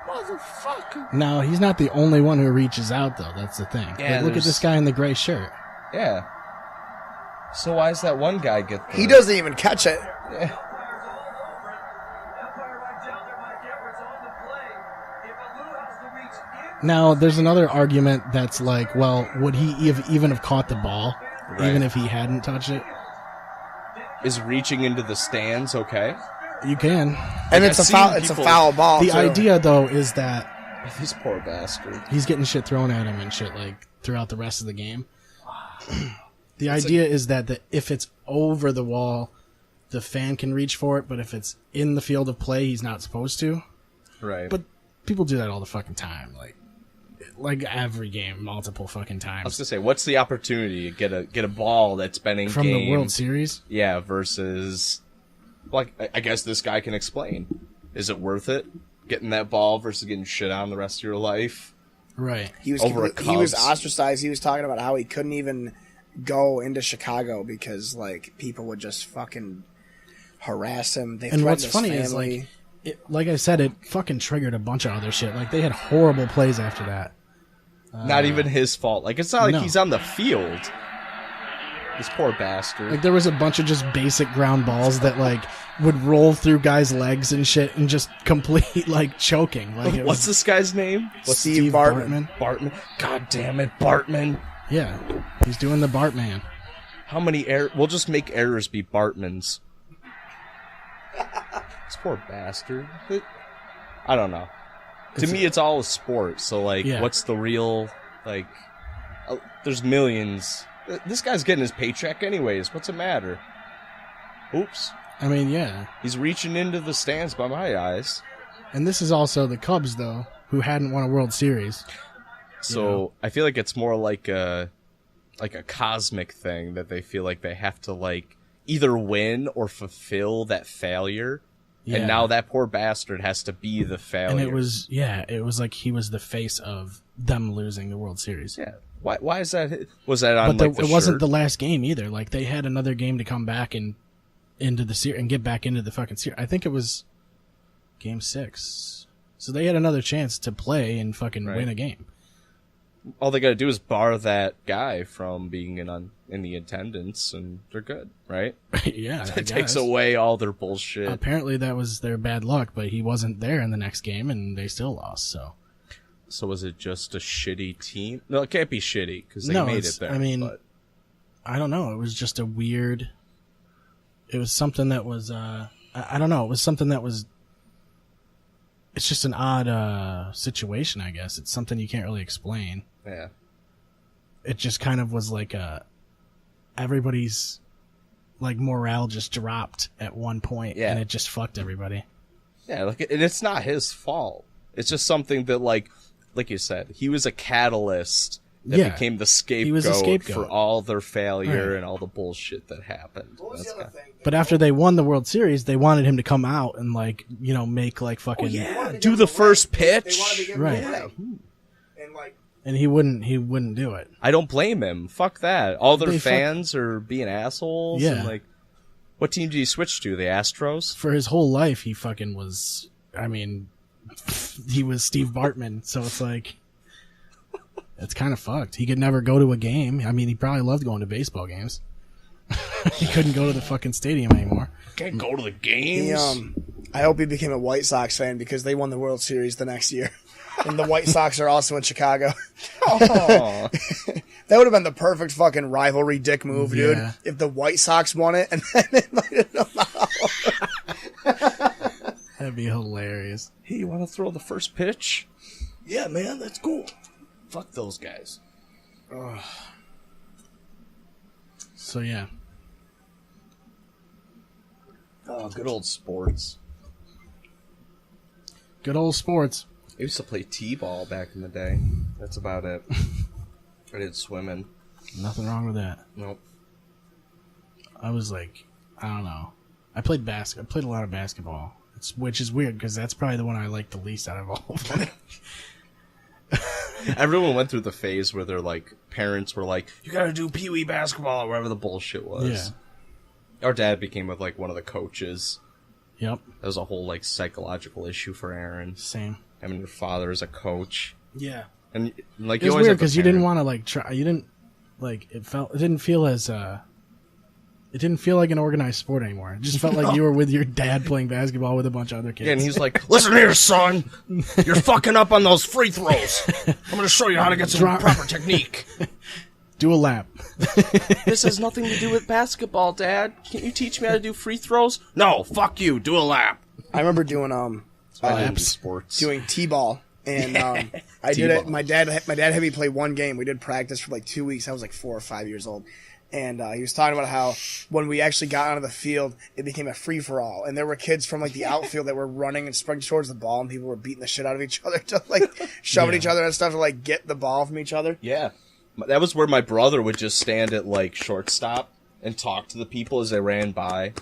Motherfucker. No, he's not the only one who reaches out, though. That's the thing. Yeah, look at this guy in the gray shirt. Yeah. So why does that one guy get the... He doesn't even catch it. Yeah. Now, there's another argument that's like, well, would he even have caught the ball, even if he hadn't touched it? Is reaching into the stands okay? You can. And it's a foul ball, The idea, though, is that... This poor bastard. He's getting shit thrown at him and shit, like, throughout the rest of the game. The idea is that if it's over the wall, the fan can reach for it, but if it's in the field of play, he's not supposed to. Right. But people do that all the fucking time. Like every game, multiple fucking times. I was gonna say, what's the opportunity to get a ball that's been in from the World Series? Yeah, versus, like, I guess this guy can explain. Is it worth it getting that ball versus getting shit on the rest of your life? Right. He was ostracized. He was talking about how he couldn't even go into Chicago because like people would just fucking harass him. They and what's his funny family. is like I said, it fucking triggered a bunch of other shit. Like they had horrible plays after that. Not even his fault. Like it's not like he's on the field. This poor bastard. Like there was a bunch of just basic ground balls that like would roll through guys' legs and shit and just complete like choking. Like What's this guy's name? Steve Bartman. Bartman. God damn it, Bartman. Yeah, he's doing the Bartman. How many We'll just make errors be Bartmans. This poor bastard. I don't know. To me, it's all a sport. So, like, what's the real, like... there's millions. This guy's getting his paycheck anyways. What's it matter? Oops. I mean, yeah. He's reaching into the stands by my eyes. And this is also the Cubs, though, who hadn't won a World Series. So, I feel like it's more like a cosmic thing that they feel like they have to, like, either win or fulfill that failure. Yeah. And now that poor bastard has to be the failure. And it was like he was the face of them losing the World Series. Yeah. Why is that? Was that on but the it wasn't the last game either. Like they had another game to come back and into the series and get back into the fucking series. I think it was Game 6. So they had another chance to play and fucking win a game. All they got to do is bar that guy from being in the attendance, and they're good, right? Yeah, it takes away all their bullshit. Apparently, that was their bad luck, but he wasn't there in the next game, and they still lost. So was it just a shitty team? No, it can't be shitty because they made it there. I mean, I don't know. It was just a weird. It was something that was. I don't know. It was something that was. It's just an odd situation, I guess. It's something you can't really explain. Yeah. It just kind of was like everybody's like morale just dropped at one point, and it just fucked everybody. Yeah, like, and it's not his fault. It's just something that, like you said, he was a catalyst that became the scapegoat, he was a scapegoat for all their failure and all the bullshit that happened. What was the other thing? But after they won the World Series, they wanted him to come out and like make like fucking do the first pitch. They wanted to give him a ring. And like. And he wouldn't do it. I don't blame him. Fuck that. All their fans are being assholes. Yeah. And, like, what team did he switch to? The Astros? For his whole life, he fucking was. I mean, he was Steve Bartman, so it's like it's kind of fucked. He could never go to a game. I mean, he probably loved going to baseball games. He couldn't go to the fucking stadium anymore. Can't go to the games. I hope he became a White Sox fan because they won the World Series the next year. And the White Sox are also in Chicago. Oh. That would have been the perfect fucking rivalry dick move, dude. Yeah. If the White Sox won it and then invited them out. That'd be hilarious. Hey, you want to throw the first pitch? Yeah, man, that's cool. Fuck those guys. So yeah. Oh, good old sports. Good old sports. I used to play t-ball back in the day. That's about it. I did swimming. Nothing wrong with that. Nope. I was like, I don't know. I played I played a lot of basketball, which is weird because that's probably the one I liked the least out of all of them. Everyone went through the phase where their parents were like, "You gotta do pee-wee basketball," or whatever the bullshit was. Yeah. Our dad became one of the coaches. Yep. That was a whole psychological issue for Aaron. Same. I mean, your father is a coach. Yeah. And It was weird because you didn't want to try. You didn't it didn't feel as it didn't feel like an organized sport anymore. It just felt like you were with your dad playing basketball with a bunch of other kids. Yeah, and he's like, "Listen here, son, you're fucking up on those free throws. I'm going to show you how to get some proper technique. Do a lap." This has nothing to do with basketball, Dad. Can't you teach me how to do free throws? No, fuck you. Do a lap. I remember doing sports. doing t-ball, and I did it. My dad had me play one game. We did practice for 2 weeks. I was 4 or 5 years old, and he was talking about how when we actually got onto the field, it became a free for all, and there were kids from the outfield that were running and sprinting towards the ball, and people were beating the shit out of each other to shoving each other and stuff to get the ball from each other. Yeah, that was where my brother would just stand at shortstop and talk to the people as they ran by.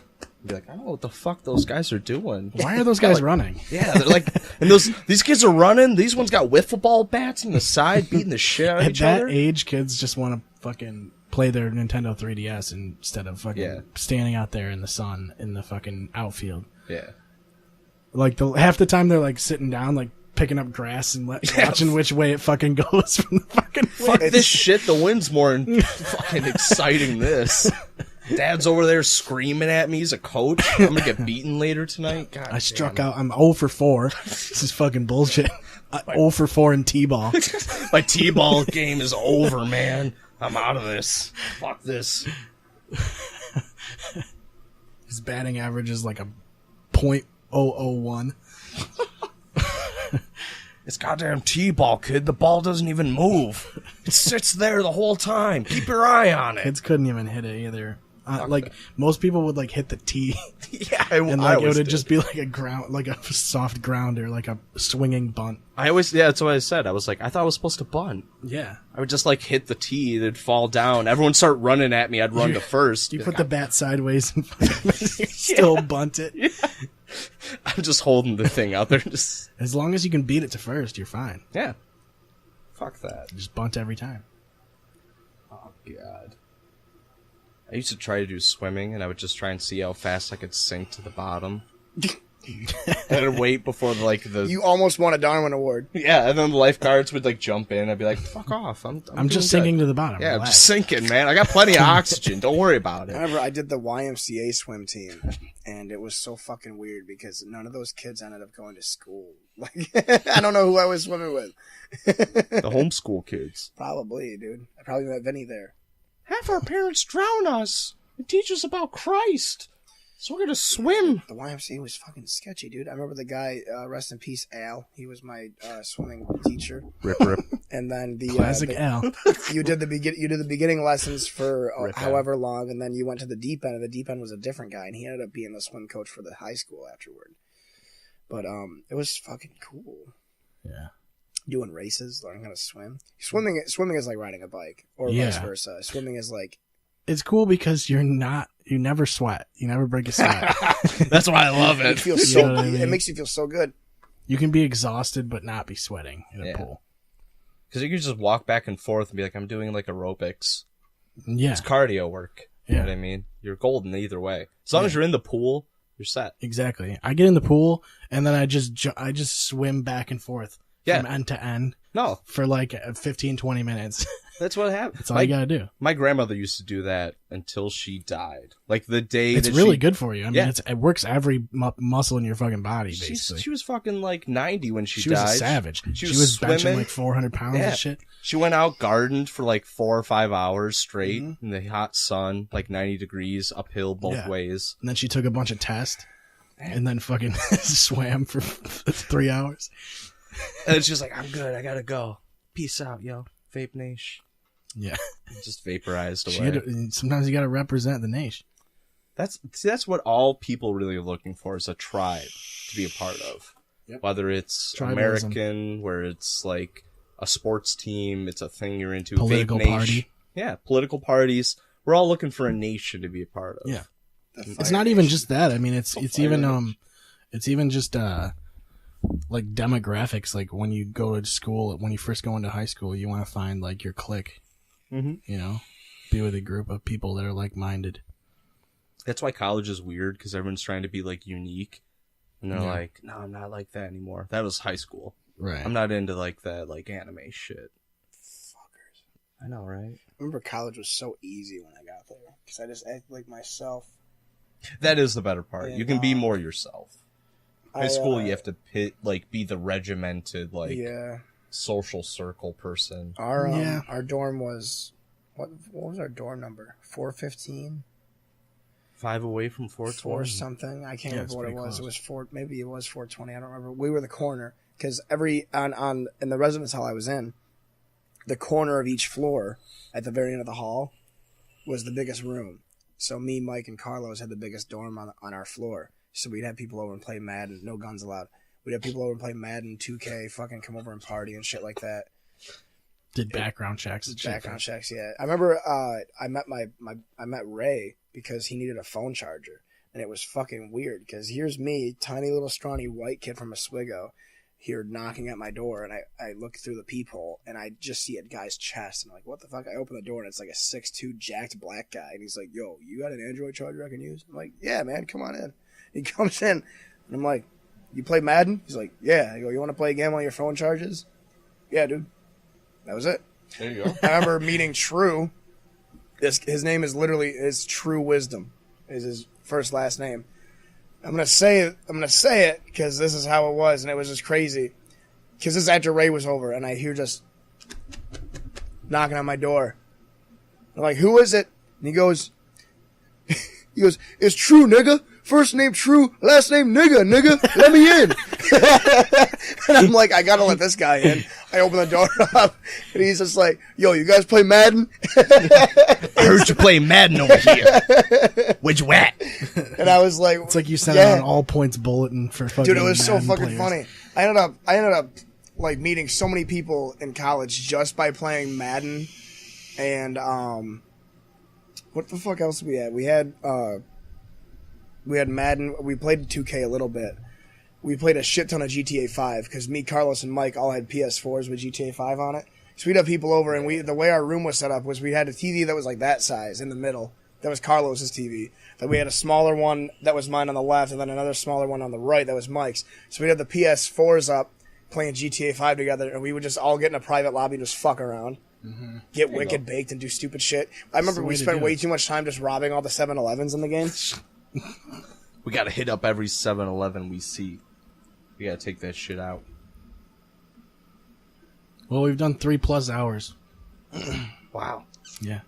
Be like, I don't know what the fuck those guys are doing. Why are those guys running? Yeah, they're and these kids are running. These ones got wiffle ball bats in the side, beating the shit out of each other. At that age, kids just want to fucking play their Nintendo 3DS instead of fucking standing out there in the sun in the fucking outfield. Yeah. Half the time they're sitting down, picking up grass and watching which way it fucking goes from the fucking Fuck wind. this shit. The wind's more fucking exciting this. Dad's over there screaming at me. He's a coach. I'm gonna get beaten later tonight. God I struck out. I'm 0 for 4. This is fucking bullshit. 0 for 4 in T-ball. My T-ball game is over, man. I'm out of this. Fuck this. His batting average is like a .001. It's goddamn T-ball, kid. The ball doesn't even move. It sits there the whole time. Keep your eye on it. Kids couldn't even hit it either. Most people would like hit the tee, Yeah, and like it would just be like a ground, like a soft grounder, like a swinging bunt. That's what I said. I was like, I thought I was supposed to bunt. Yeah, I would just like hit the tee, it'd fall down. Everyone would start running at me. I'd run to first. you put the bat sideways and still bunt it. Yeah. I'm just holding the thing out there. Just As long as you can beat it to first, you're fine. yeah. Fuck that. Just bunt every time. Oh god. I used to try to do swimming, and I would just try and see how fast I could sink to the bottom. And I'd wait before the You almost won a Darwin Award. yeah, and then the lifeguards would like jump in. I'd be like, "Fuck off! I'm just doing sinking good." to the bottom. Yeah, I'm Relax. just sinking, man. I got plenty of oxygen. Don't worry about it. I did the YMCA swim team, and it was so fucking weird because none of those kids ended up going to school. Like, I don't know who I was swimming with. The homeschool kids. Probably, dude. I probably met Vinny there. Half our parents drown us and teach us about Christ, so we're gonna swim. The YMCA was fucking sketchy, dude. I remember the guy, rest in peace, Al. He was my swimming teacher. Rip, rip. And then the Classic Al. you did the beginning lessons for Rip however long, and then you went to the deep end, and the deep end was a different guy, and he ended up being the swim coach for the high school afterward. But it was fucking cool. Yeah. Doing races, learning how to swim. Swimming is like riding a bike, or vice versa. Swimming is like It's cool because you never sweat. You never break a sweat. That's why I love it it. feels You so. know what I mean? It makes you feel so good. You can be exhausted but not be sweating in a Yeah. pool. Because you can just walk back and forth and be like, I'm doing like aerobics. Yeah. It's cardio work. You know Yeah. what I mean? You're golden either way. As long as you're in the pool, you're set. Exactly. I get in the pool and then I just swim back and forth from end to end No, for like 15, 20 minutes. that's what happened. That's all you gotta do. My grandmother used to do that until she died. Like the day It's that really she, good for you. I mean, Yeah. it works every muscle in your fucking body, basically. she was fucking like 90 when she was died. a savage. She She was was benching swimming. like 400 pounds Yeah. and shit. She went out gardened for like 4 or 5 hours straight Mm-hmm. in the hot sun, like 90 degrees uphill both Yeah. ways. And then she took a bunch of tests and then fucking swam for 3 hours. And she's like, I'm good. I gotta go. Peace out, yo. Vape Nation. Yeah. Just vaporized She away. had to, sometimes you gotta represent the nation. That's what all people really are looking for, is a tribe to be a part of. Yep. Whether it's Tribalism. American, where it's like a sports team, it's a thing you're into. Political Vape Nation. party. Yeah, political parties. We're all looking for a nation to be a part of. Yeah. The It's Fire not even Nation. just that. I mean, it's Fire even Nation. it's even just like demographics. Like when you go to school, when you first go into high school, you want to find like your clique. Mhm. You know, be with a group of people that are like minded. That's why college is weird, because everyone's trying to be like unique. And they're Yeah. like, no, I'm not like that anymore. That was high school. Right. I'm not into like that like anime shit. Fuckers. I know, right? I remember college was so easy when I got there because I just acted like myself. That is the better part. Yeah, You can be more yourself. High I, school, you have to be the regimented, like, yeah. social circle person. Our dorm was what was our dorm number? 415, 5 away from 420. 4 something. I can't Yeah, it's remember what it pretty was. close. It was 4. Maybe it was 420. I don't remember. We were the corner because on in the residence hall I was in, the corner of each floor at the very end of the hall was the biggest room. So me, Mike, and Carlos had the biggest dorm on our floor. So we'd have people over and play Madden. No guns allowed. We'd have people over and play Madden, 2K, fucking come over and party and shit like that. Did background checks. and shit. Background checks, yeah. I remember I met Ray because he needed a phone charger. And it was fucking weird because here's me, tiny little scrawny white kid from Oswego, here knocking at my door, and I look through the peephole and I just see a guy's chest and I'm like, what the fuck? I open the door and it's like a 6'2" jacked black guy and he's like, yo, you got an Android charger I can use? I'm like, yeah, man, come on in. He comes in and I'm like, you play Madden? He's like, yeah. I go, you want to play a game while your phone charges? Yeah, dude. That was it. There you go. I remember meeting True. His name is True Wisdom. Is his first last name. I'm gonna say it because this is how it was, and it was just crazy. Because this is after Ray was over, and I hear just knocking on my door. I'm like, who is it? And he goes, it's True, nigga. First name True, last name nigga. Let me in. And I'm like, I gotta let this guy in. I open the door up, and he's just like, yo, you guys play Madden? I heard you play Madden over here. Where'd you at? And I was like, It's like you sent out an all points bulletin for fucking dude, it was so Madden fucking players. funny. I ended up like meeting so many people in college just by playing Madden. And what the fuck else we had? We had Madden. We played 2K a little bit. We played a shit ton of GTA 5 because me, Carlos, and Mike all had PS4s with GTA 5 on it. So we'd have people over, and the way our room was set up was we had a TV that was like that size in the middle. That was Carlos's TV. Then we had a smaller one that was mine on the left, and then another smaller one on the right that was Mike's. So we'd have the PS4s up playing GTA 5 together, and we would just all get in a private lobby and just fuck around. Mm-hmm. Get wicked baked and do stupid shit. I remember we spent way too much time just robbing all the 7-Elevens in the game. We gotta hit up every 7-Eleven we see. We gotta take that shit out. Well, we've done 3+ hours. Wow. Yeah.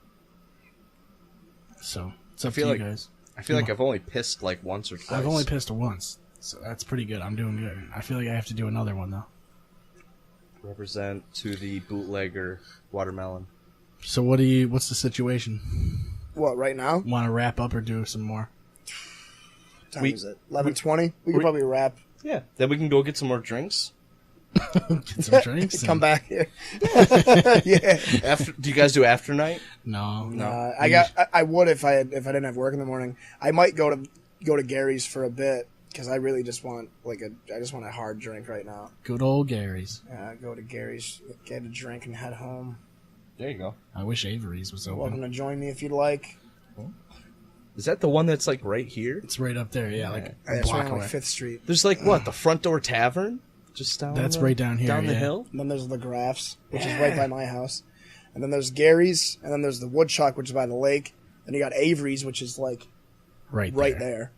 So it's up to feel you like- guys. I feel like I've only pissed like once or twice. I've only pissed once, so that's pretty good. I'm doing good. I feel like I have to do another one though. Represent to the bootlegger watermelon. So what's the situation? What, right now? Want to wrap up or do some more? What time is it? 11:20? We could probably wrap. Yeah. Then we can go get some more drinks. Get some drinks. Come back here. Yeah. Do you guys do after night? No. I would if I didn't have work in the morning. I might go to Gary's for a bit because I really just want a hard drink right now. Good old Gary's. Go to Gary's, get a drink, and head home. There you go. I wish Avery's was You're open. welcome to join me if you'd like. Is that the one that's like right here? It's right up there. Yeah, like a That's block right on away. 5th Street. There's like what, the Front Door Tavern? Just down. That's right down here, Down the yeah. hill. And then there's the Graffs, which is right by my house. And then there's Gary's, and then there's the Woodchuck, which is by the lake. Then you got Avery's, which is like Right there.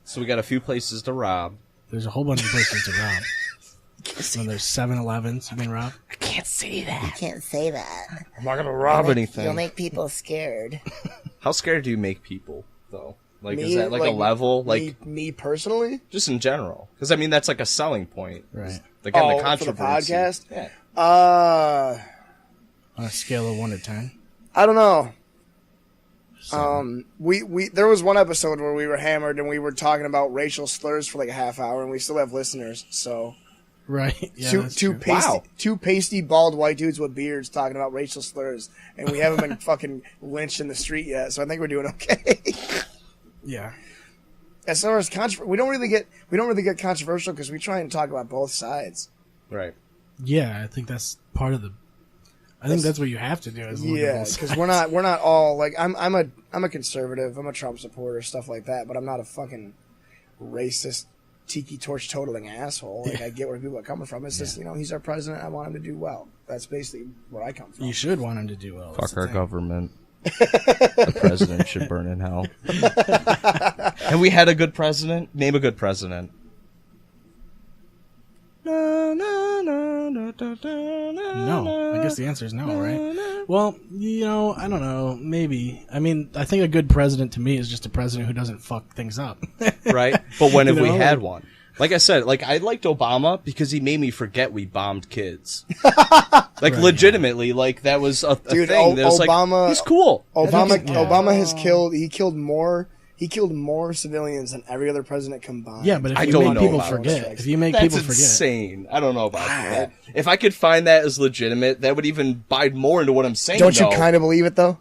So we got a few places to rob. There's a whole bunch of places to rob. And there's 7-Elevens you can rob. I can't say that. You can't say that. I'm not gonna rob anything. You'll make people scared. How scared do you make people though? Like, is Me, that like a level? Like, me personally? just in general? Because I mean, that's like a selling point. Right. Like on the For the controversy. podcast? Yeah. On a scale of 1 to 10. I don't know. So, We there was one episode where we were hammered and we were talking about racial slurs for like a half hour, and we still have listeners. So right. Yeah, that's two true. pasty bald white dudes with beards talking about racial slurs, and we haven't been fucking lynched in the street yet. So I think we're doing okay. Yeah. As far as we don't really get controversial because we try and talk about both sides. Right. Yeah, I think that's part of the. I think that's what you have to do. Is look at Yeah, both because sides. we're not all like I'm a conservative. I'm a Trump supporter, stuff like that. But I'm not a fucking racist, tiki torch totaling asshole. Like I get where people are coming from. It's just he's our president. I want him to do well. That's basically where I come from. You should want him to do well. Fuck our government. The president should burn in hell. Have we had a good president? Name a good president. No, I guess the answer is no, right? Well, I don't know. Maybe. I mean, I think a good president to me is just a president who doesn't fuck things up. Right? But when have we know, had like- one? Like I said, like I liked Obama because he made me forget we bombed kids. Like legitimately, like that was a Dude, thing. That was Obama- like, he's cool. Obama has killed more civilians than every other president combined. Yeah, but if I you don't make know people about forget, if you make That's people forget, insane. I don't know about that. If I could find that as legitimate, that would even buy more into what I'm saying. Don't you though. kind of believe it though?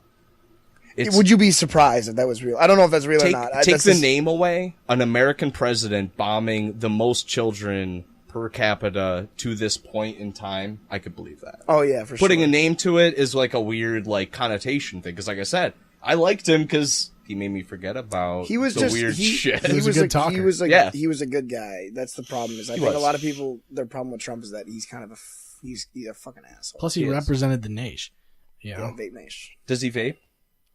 It's- Would you be surprised if that was real? I don't know if that's real or not. Take That's the just- name away. An American president bombing the most children per capita to this point in time. I could believe that. Oh yeah, for Putting sure. a name to it is like a weird like connotation thing. Because like I said, I liked him because he made me forget about He was the just weird shit. He was a good talker. He was a Yeah. he was a good guy. That's the problem. Is I think was. a lot of people their problem with Trump is that he's kind of he's a fucking asshole. Plus, he He is. represented the nation. yeah, Yeah. vape nation. Does he vape?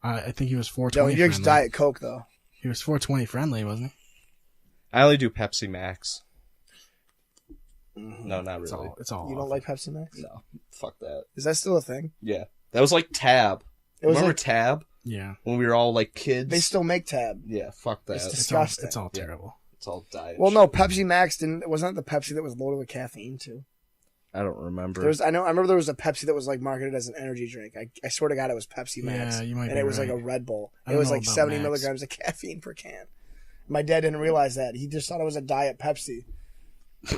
I think he was No, 420 he drinks friendly. Diet Coke though. He was 420 friendly, wasn't he? I only do Pepsi Max. Mm-hmm. No, not really. It's all You don't off. like Pepsi Max? No, fuck that. Is that still a thing? Yeah, that was like Tab. It was Remember like Tab Yeah. when we were all like kids? they still make Tab. Yeah, fuck that. It's It's disgusting. all Yeah. terrible. It's all diet. Well, no, shit. Pepsi Max didn't. Wasn't that the Pepsi that was loaded with caffeine too? I don't remember. I remember there was a Pepsi that was like marketed as an energy drink. I swear to God, it was Pepsi Max. Yeah, you might and be it was right. like a Red Bull. I It don't was know like about 70 Max. milligrams of caffeine per can. My dad didn't realize that. He just thought it was a Diet Pepsi.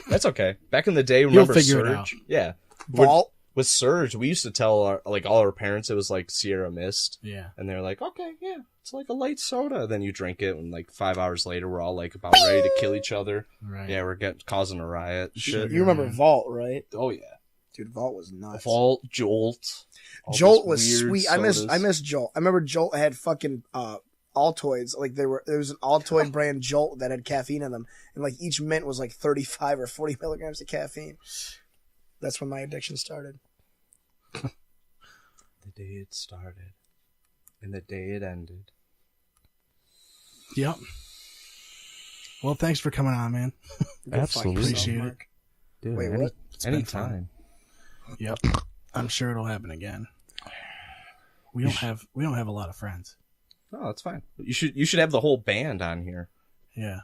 That's okay. Back in the day, remember figure it Surge? out. Yeah. Vault. With Surge, we used to tell all our parents it was like Sierra Mist. Yeah. And they're like, okay, yeah, it's like a light soda. Then you drink it, and like 5 hours later, we're all like about ready to kill each other. Right. Yeah, we're causing a riot. Shit. You remember Vault, right? Oh yeah. Dude, Vault was nuts. Vault, Jolt. all Jolt those was weird sweet. sodas. I miss Jolt. I remember Jolt had fucking Altoids. Like there was an Altoid brand Jolt that had caffeine in them, and like each mint was like 35 or 40 milligrams of caffeine. That's when my addiction started. The day it started, and the day it ended. Yep. Well, thanks for coming on, man. Absolutely. Appreciate it. Dude, Wait, what? It's been fun. anytime. Yep. I'm sure it'll happen again. We don't have a lot of friends. Oh, that's fine. You should have the whole band on here. Yeah.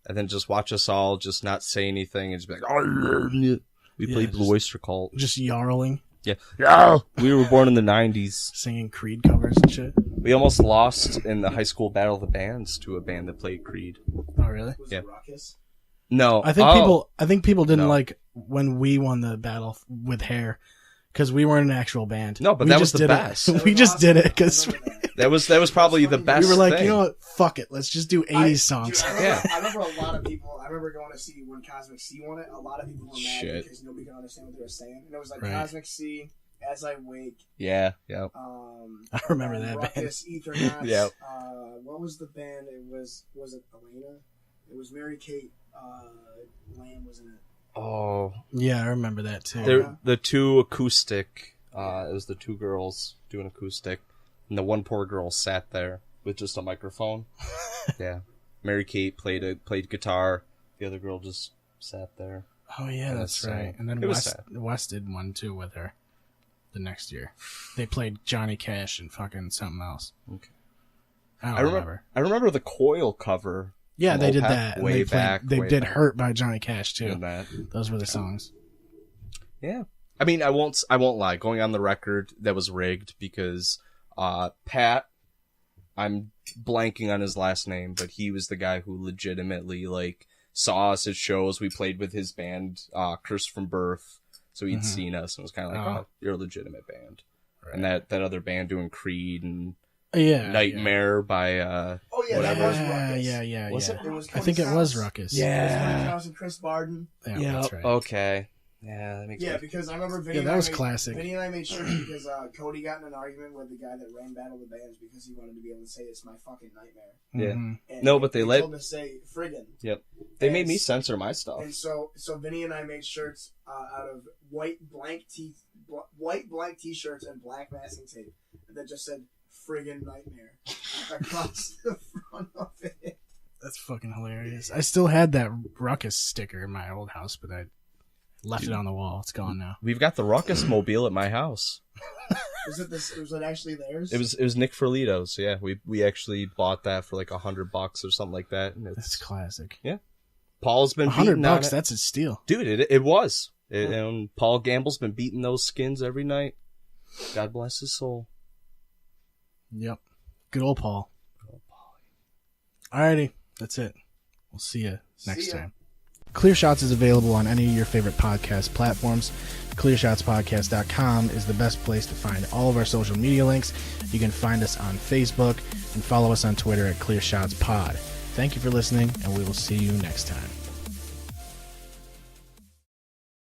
And then just watch us all just not say anything and just be like, oh, yeah. We Yeah, played just- Blue Oyster Cult. Just yarling, Yeah. Yeah. We were born in the 90s. singing Creed covers and shit. We almost lost in the high school battle of the bands to a band that played Creed. Oh, really? Was Yeah. it Ruckus? No. I think people didn't No. like when we won the battle with Hair because we weren't an actual band. No, but we that just was the did it. best. We just did it because That was probably the best we were like, thing. you know what? Fuck it. Let's just do 80s songs. Dude, Yeah. I remember a lot of people. I remember going to see when Cosmic C won it. A lot of people were mad Shit. because nobody could understand what they were saying. And it was like Right. Cosmic C, As I Wake. Yeah. I remember that band. Ruckus, Ethernauts. Yep. What was the band? It was it Elena? It was Mary Kate Lamb was in it. Oh. Yeah, I remember that too. They're the two acoustic. It was the two girls doing acoustic. And the one poor girl sat there with just a microphone. Yeah. Mary Kate played guitar. The other girl just sat there. Oh yeah, Yeah, that's sad. right. And then It was West did one too with her the next year. They played Johnny Cash and fucking something else. Okay. I don't remember. I remember the Coil cover. Yeah, from they did Opeth that. And way they played, back. They way did back. "Hurt" by Johnny Cash too. And that. Those were the songs. Yeah. I mean, I won't lie. Going on the record, that was rigged because Pat, I'm blanking on his last name, but he was the guy who legitimately like saw us at shows. We played with his band, Cursed from Birth, so he'd seen us and was kind of like, "Oh, you're a legitimate band." Right. And that other band doing Creed and Yeah, Nightmare by Oh yeah, Whatever. that was Yeah, Ruckus. yeah. Was yeah. it? It was I think it Tony was Krause. Ruckus. Yeah. It was Tony Krause and Chris Barden. Yeah, that's right. Okay. Yeah, that makes Yeah, sense. because I remember Vinny Yeah, and that I was made, classic. Vinny and I made shirts because Cody got in an argument with the guy that ran Battle of the Bands because he wanted to be able to say it's my fucking nightmare. Yeah. Mhm. And No, but they let- told him to say friggin'. Yep. They made And- me censor my stuff. And so Vinny and I made shirts out of white blank t-shirts and black masking tape that just said friggin' nightmare across the front of it. That's fucking hilarious. I still had that Ruckus sticker in my old house, but I left it on the wall. It's gone now. We've got the Ruckus Mobile at my house. Was it actually theirs? It was Nick Ferlito's. Yeah, we actually bought that for like $100 or something like that. And That's classic. Paul's been $100 beating on it. That's a steal. Dude, it was. And Paul Gamble's been beating those skins every night. God bless his soul. Yep. Good old Paul. Alrighty, that's it. We'll see you next ya. time. Clear Shots is available on any of your favorite podcast platforms. ClearShotsPodcast.com is the best place to find all of our social media links. You can find us on Facebook and follow us on Twitter at ClearShotsPod. Thank you for listening, and we will see you next time.